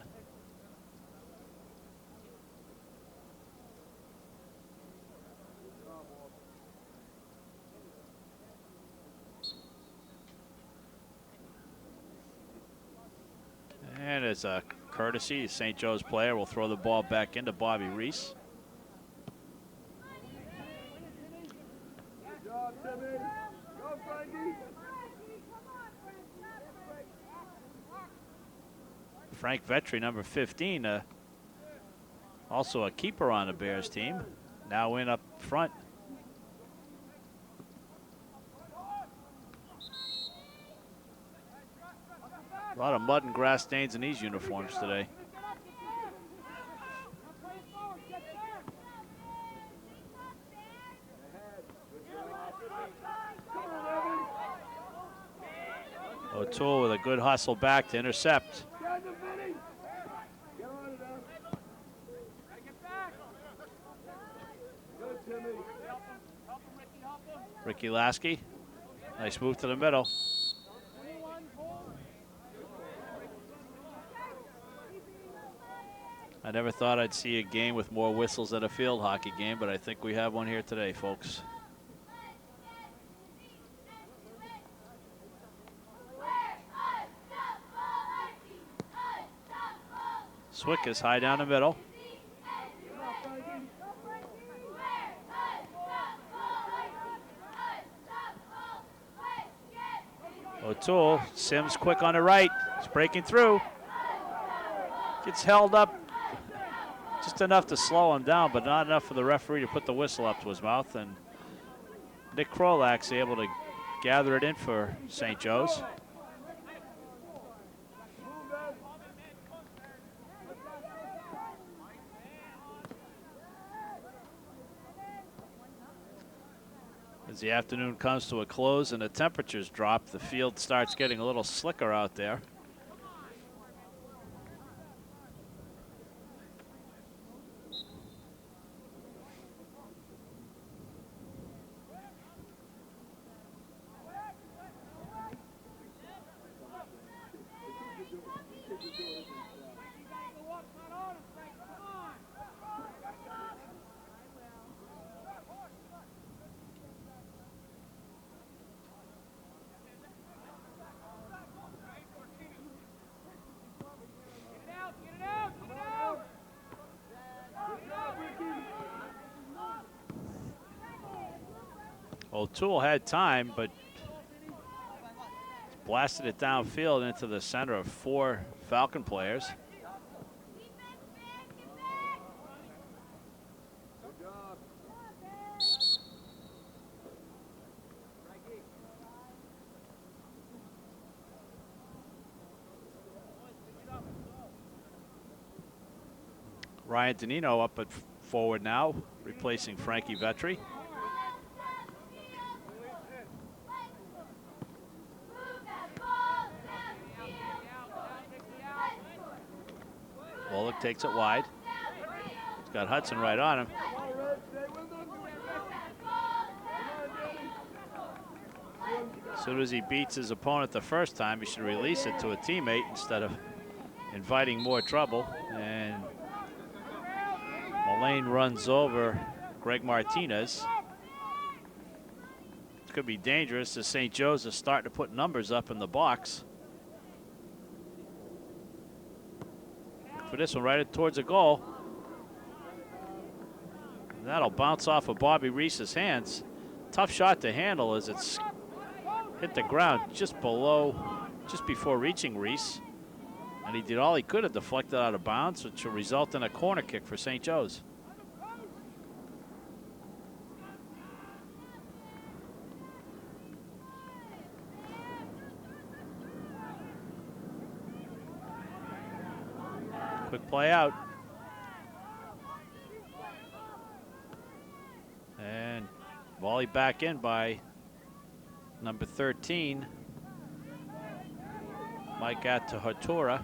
And as a courtesy, St. Joe's player will throw the ball back into Bobby Reese. Good job, Timmy. Go, Frankie. Frank Vetri, number 15, also a keeper on the Bears team, now in up front. A lot of mud and grass stains in these uniforms today. O'Toole with a good hustle back to intercept. Ricky Lasky, nice move to the middle. I never thought I'd see a game with more whistles at a field hockey game, but I think we have one here today, folks. Swick is high down the middle. O'Toole, Sims quick on the right. He's breaking through. Gets held up just enough to slow him down, but not enough for the referee to put the whistle up to his mouth. And Nick Krolak's able to gather it in for St. Joe's. As the afternoon comes to a close and the temperatures drop, the field starts getting a little slicker out there. O'Toole had time, but blasted it downfield into the center of 4 Falcon players. Good job. Ryan Danino up at forward now, replacing Frankie Vetri. Bullock takes it wide. He's got Hudson right on him. Come on, Red. Stay with them. Come on, Danny. As soon as he beats his opponent the first time, he should release it to a teammate instead of inviting more trouble. And Mullane runs over Greg Martinez. It could be dangerous as St. Joe's is starting to put numbers up in the box. For this one, right towards a goal. And that'll bounce off of Bobby Reese's hands. Tough shot to handle as it's hit the ground just before reaching Reese. And he did all he could to deflect it out of bounds, which will result in a corner kick for St. Joe's. Quick play out. And volley back in by number 13, Mike Atahatura.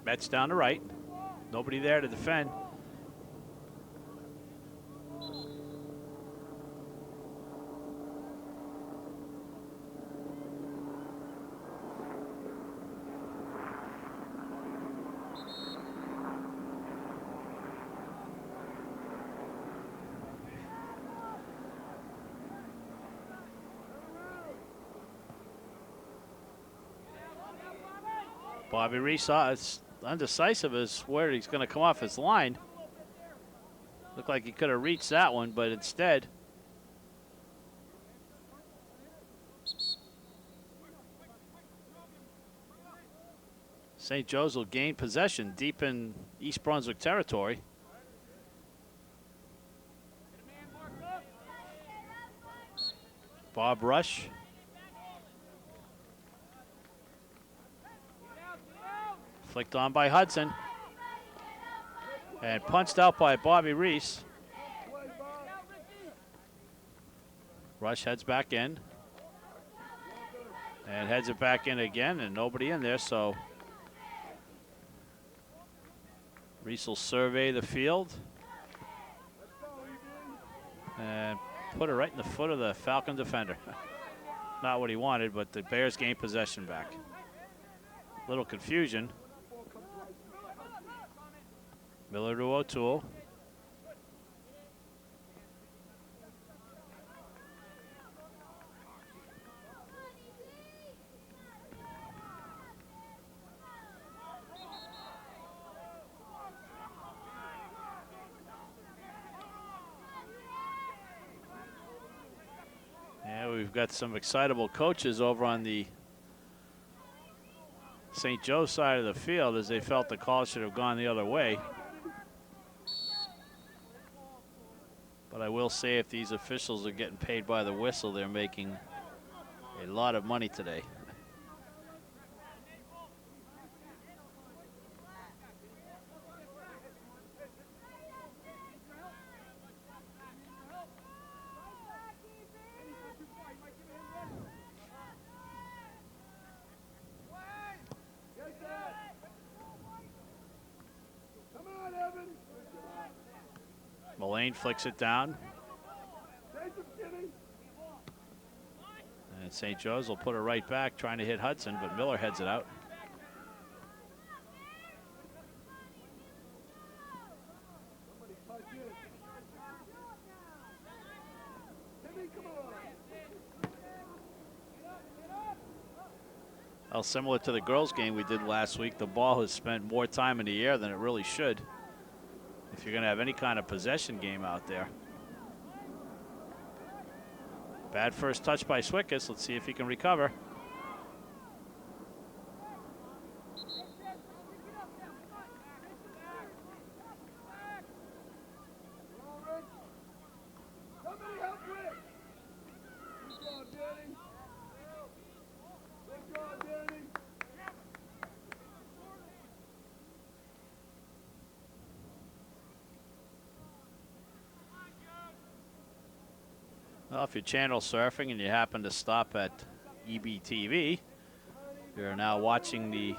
Mets down the right. Nobody there to defend. Bobby Reese is undecisive as where he's going to come off his line. Looked like he could have reached that one, but instead St. Joe's will gain possession deep in East Brunswick territory. Bob Rush. Flicked on by Hudson. And punched out by Bobby Reese. Rush heads back in. And heads it back in again, and nobody in there, so Reese will survey the field. And put it right in the foot of the Falcon defender. Not what he wanted, but the Bears gain possession back. Little confusion. Miller to O'Toole. Yeah, we've got some excitable coaches over on the St. Joe side of the field as they felt the call should have gone the other way. But I will say, if these officials are getting paid by the whistle, they're making a lot of money today. Mullane flicks it down. And St. Joe's will put it right back, trying to hit Hudson, but Miller heads it out. Well, similar to the girls' game we did last week, the ball has spent more time in the air than it really should if you're going to have any kind of possession game out there. Bad first touch by Swickus. Let's see if he can recover. Somebody help Rick. Good job, Danny. Good job, Danny. Well, if you're channel surfing and you happen to stop at EBTV, you're now watching the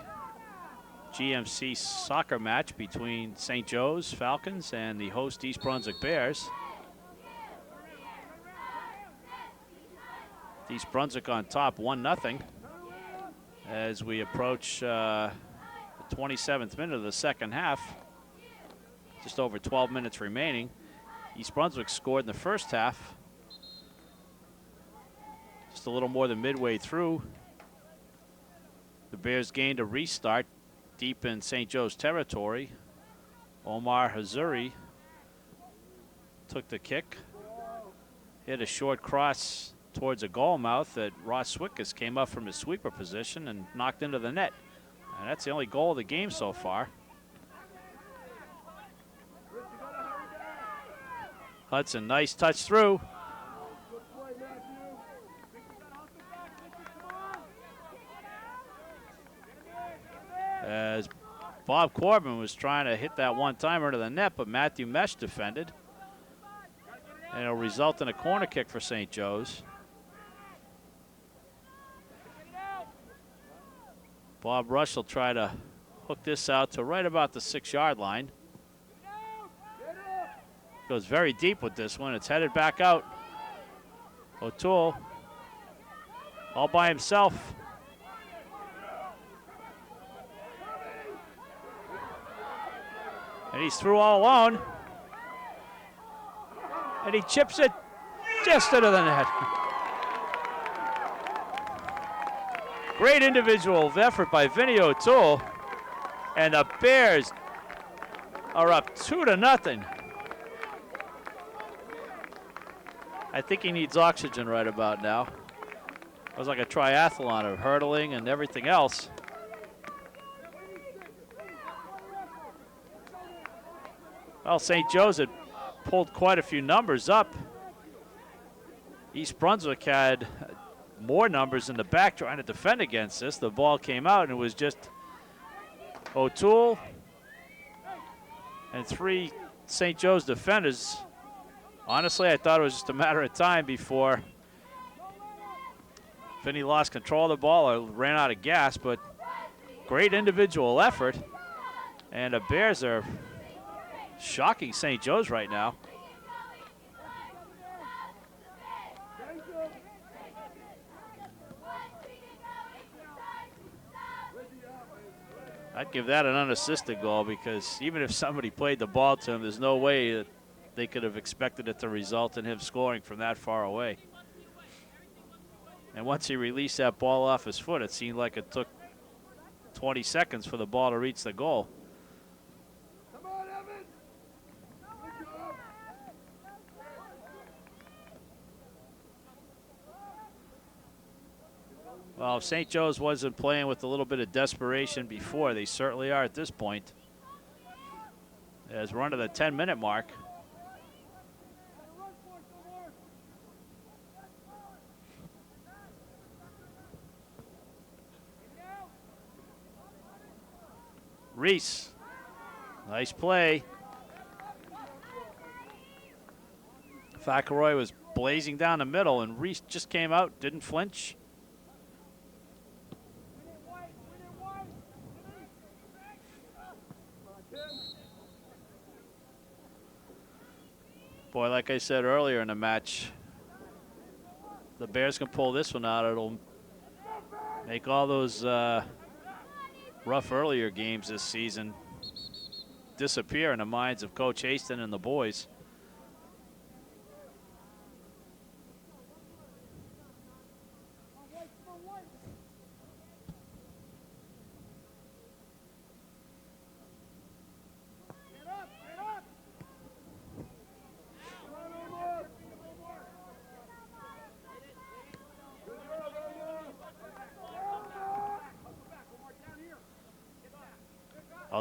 GMC soccer match between St. Joe's Falcons and the host East Brunswick Bears. East Brunswick on top 1-0 as we approach the 27th minute of the second half. Just over 12 minutes remaining. East Brunswick scored in the first half. Just a little more than midway through. The Bears gained a restart deep in St. Joe's territory. Omar Hazuri took the kick, hit a short cross towards a goal mouth that Ross Swickus came up from his sweeper position and knocked into the net. And that's the only goal of the game so far. Hudson, nice touch through. As Bob Corbin was trying to hit that one-timer into the net, but Matthew Mesh defended. And it'll result in a corner kick for St. Joe's. Bob Rush will try to hook this out to right about the 6-yard line. Goes very deep with this one. It's headed back out. O'Toole all by himself. And he's through all alone. And he chips it just into the net. Great individual effort by Vinny O'Toole. And the Bears are up 2-0. I think he needs oxygen right about now. It was like a triathlon of hurdling and everything else. Well, St. Joe's had pulled quite a few numbers up. East Brunswick had more numbers in the back trying to defend against this. The ball came out and it was just O'Toole and 3 St. Joe's defenders. Honestly, I thought it was just a matter of time before Finney lost control of the ball or ran out of gas, but great individual effort. And the Bears are shocking St. Joe's right now. I'd give that an unassisted goal because even if somebody played the ball to him, there's no way that they could have expected it to result in him scoring from that far away. And once he released that ball off his foot, it seemed like it took 20 seconds for the ball to reach the goal. Come on, Evan. Good job. Well, if St. Joe's wasn't playing with a little bit of desperation before, they certainly are at this point. As we're under the 10-minute mark. Reese, nice play. Thackeray was blazing down the middle, and Reese just came out, didn't flinch. Boy, like I said earlier in the match, the Bears can pull this one out. It'll make all those rough earlier games this season disappear in the minds of Coach Haston and the boys.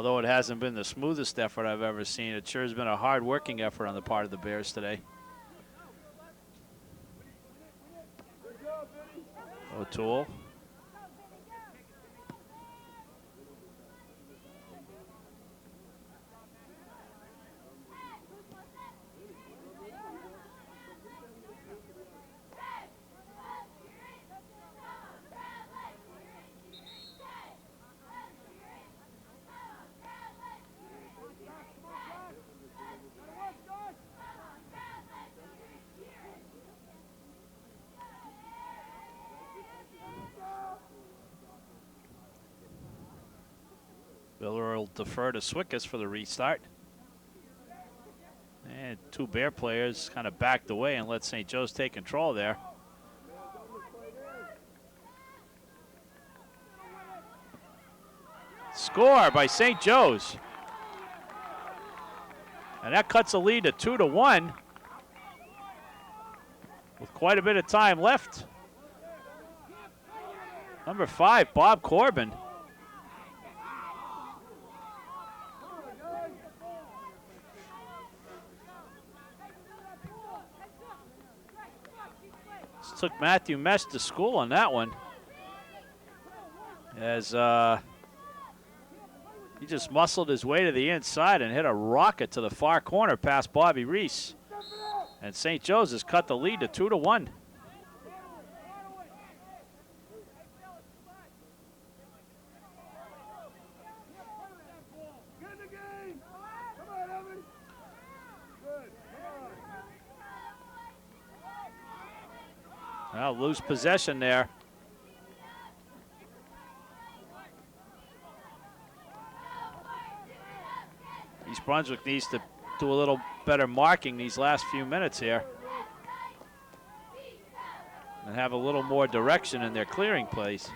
Although it hasn't been the smoothest effort I've ever seen, it sure has been a hard-working effort on the part of the Bears today. O'Toole. Miller will defer to Swickus for the restart. And two Bear players kind of backed away and let St. Joe's take control there. Score by St. Joe's. And that cuts the lead to 2-1 with quite a bit of time left. Number 5, Bob Corbin. Took Matthew Mesh to school on that one, as he just muscled his way to the inside and hit a rocket to the far corner past Bobby Reese. And St. Joe's has cut the lead to 2-1. Well, lose possession there. East Brunswick needs to do a little better marking these last few minutes here and have a little more direction in their clearing plays.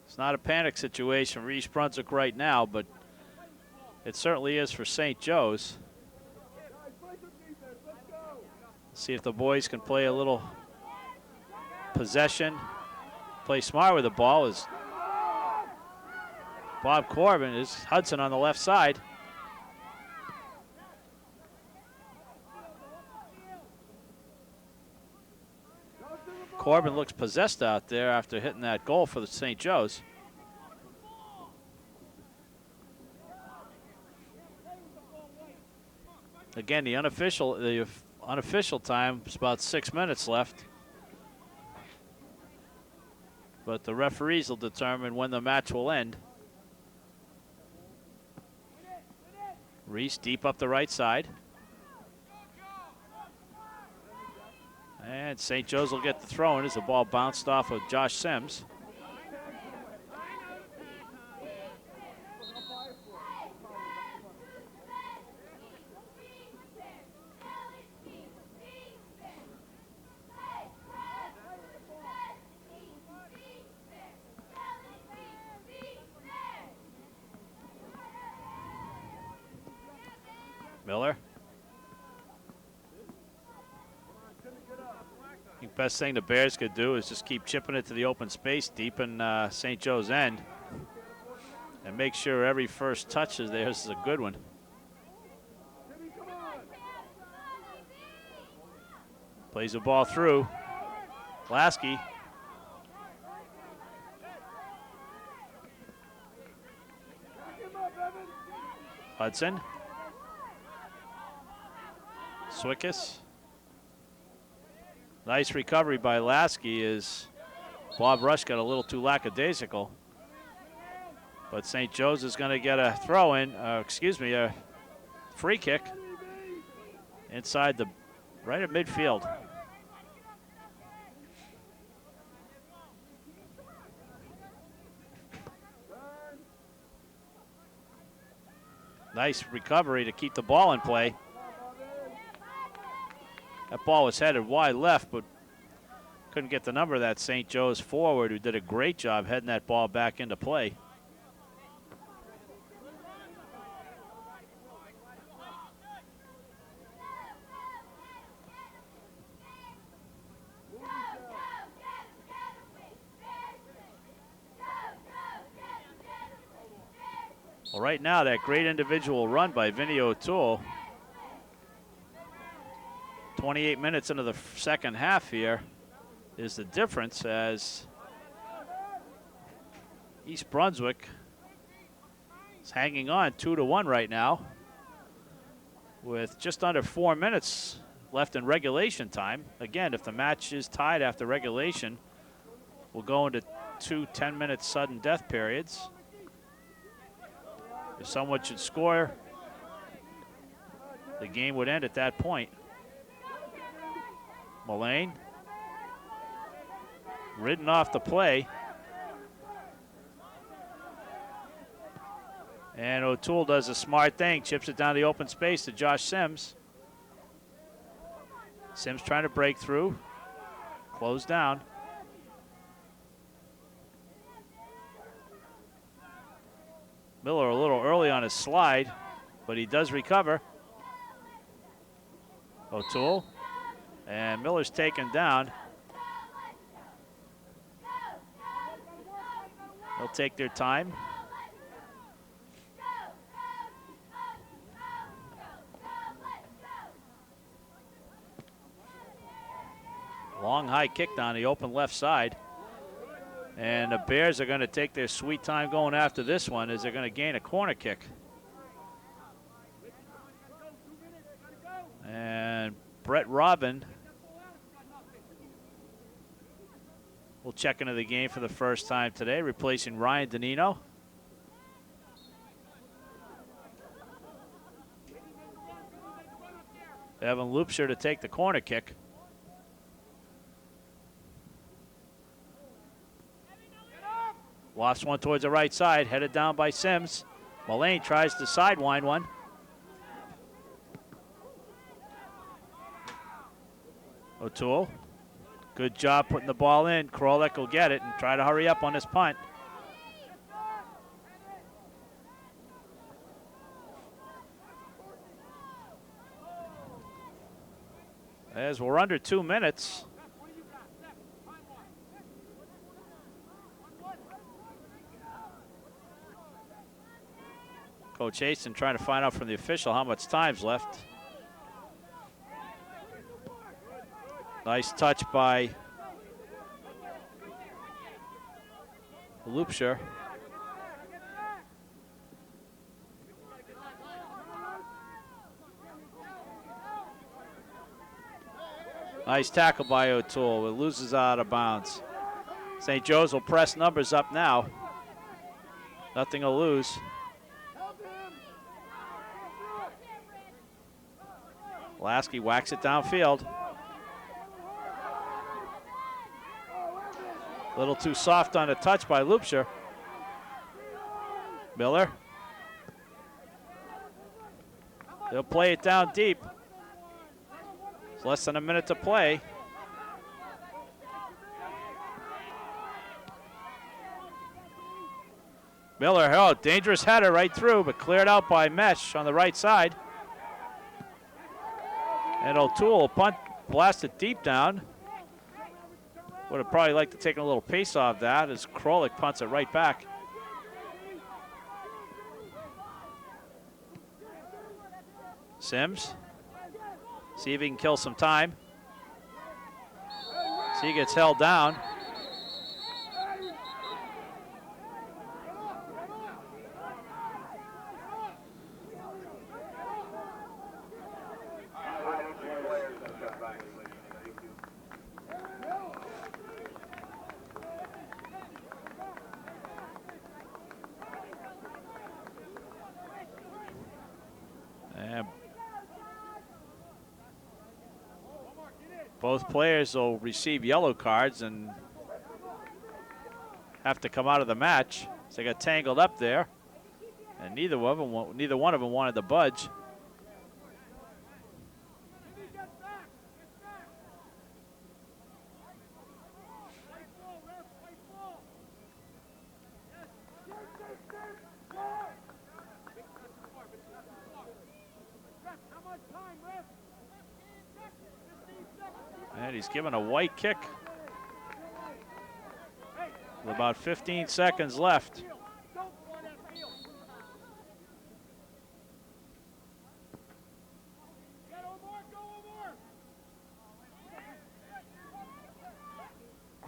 It's not a panic situation for East Brunswick right now, but it certainly is for St. Joe's. See if the boys can play a little possession, play smart with the ball. As Bob Corbin is Hudson on the left side. Corbin looks possessed out there after hitting that goal for the St. Joe's. Again, the unofficial time is about 6 minutes left. But the referees will determine when the match will end. Reese deep up the right side. And St. Joe's will get the throw in as the ball bounced off of Josh Sims. Miller. I think best thing the Bears could do is just keep chipping it to the open space deep in St. Joe's end and make sure every first touch of theirs is a good one. Plays the ball through. Lasky. Hudson. Swickus. Nice recovery by Lasky as Bob Rush got a little too lackadaisical. But St. Joe's is going to get a throw in, a free kick inside the, right at midfield. Nice recovery to keep the ball in play. That ball was headed wide left, but couldn't get the number of that St. Joe's forward, who did a great job heading that ball back into play. Well, right now, that great individual run by Vinny O'Toole. 28 minutes into the second half here is the difference, as East Brunswick is hanging on 2-1 right now with just under 4 minutes left in regulation time. Again, if the match is tied after regulation, we'll go into 2 10-minute sudden death periods. If someone should score, the game would end at that point. Mullane ridden off the play. And O'Toole does a smart thing, chips it down the open space to Josh Sims. Sims trying to break through, close down. Miller a little early on his slide, but he does recover. O'Toole, and Miller's taken down. They'll take their time. Long high kick down the open left side. And the Bears are going to take their sweet time going after this one, as they're going to gain a corner kick. And Brett Robin will check into the game for the first time today, replacing Ryan Danino. Evan Loopshire to take the corner kick. Lofts one towards the right side, headed down by Sims. Mullane tries to sidewind one. O'Toole, good job putting the ball in. Krolek will get it and try to hurry up on this punt. As we're under 2 minutes. Coach Haston trying to find out from the official how much time's left. Nice touch by Loopshire. Nice tackle by O'Toole. It loses out of bounds. St. Joe's will press numbers up now. Nothing to lose. Lasky whacks it downfield. A little too soft on the touch by Loopshire. Miller. They'll play it down deep. It's less than a minute to play. Miller, oh, dangerous header right through, but cleared out by Mesh on the right side. And O'Toole punt, blast it deep down. Would have probably liked to take a little pace off that as Krolek punts it right back. Sims, see if he can kill some time. See, he gets held down. Both players will receive yellow cards and have to come out of the match. So they got tangled up there, and neither one of them wanted to budge. And he's given a white kick with about 15 seconds left.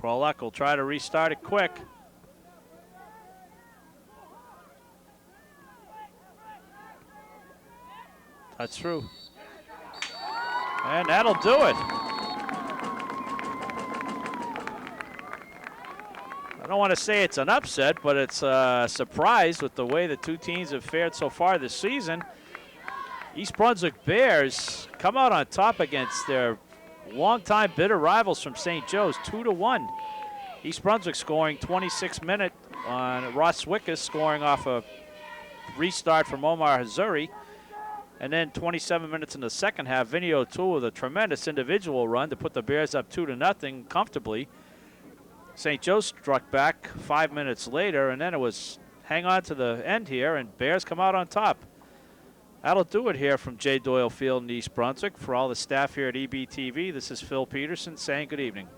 Krolak will try to restart it quick. That's true. And that'll do it. I don't want to say it's an upset, but it's a surprise with the way the two teams have fared so far this season. East Brunswick Bears come out on top against their longtime bitter rivals from St. Joe's, 2-1. East Brunswick scoring 26 minute on Ross Wickus, scoring off a restart from Omar Hazuri. And then 27 minutes in the second half, Vinny O'Toole with a tremendous individual run to put the Bears up 2-0 comfortably. St. Joe struck back 5 minutes later, and then it was hang on to the end here, and Bears come out on top. That'll do it here from J. Doyle Field in East Brunswick. For all the staff here at EBTV, this is Phil Peterson saying good evening.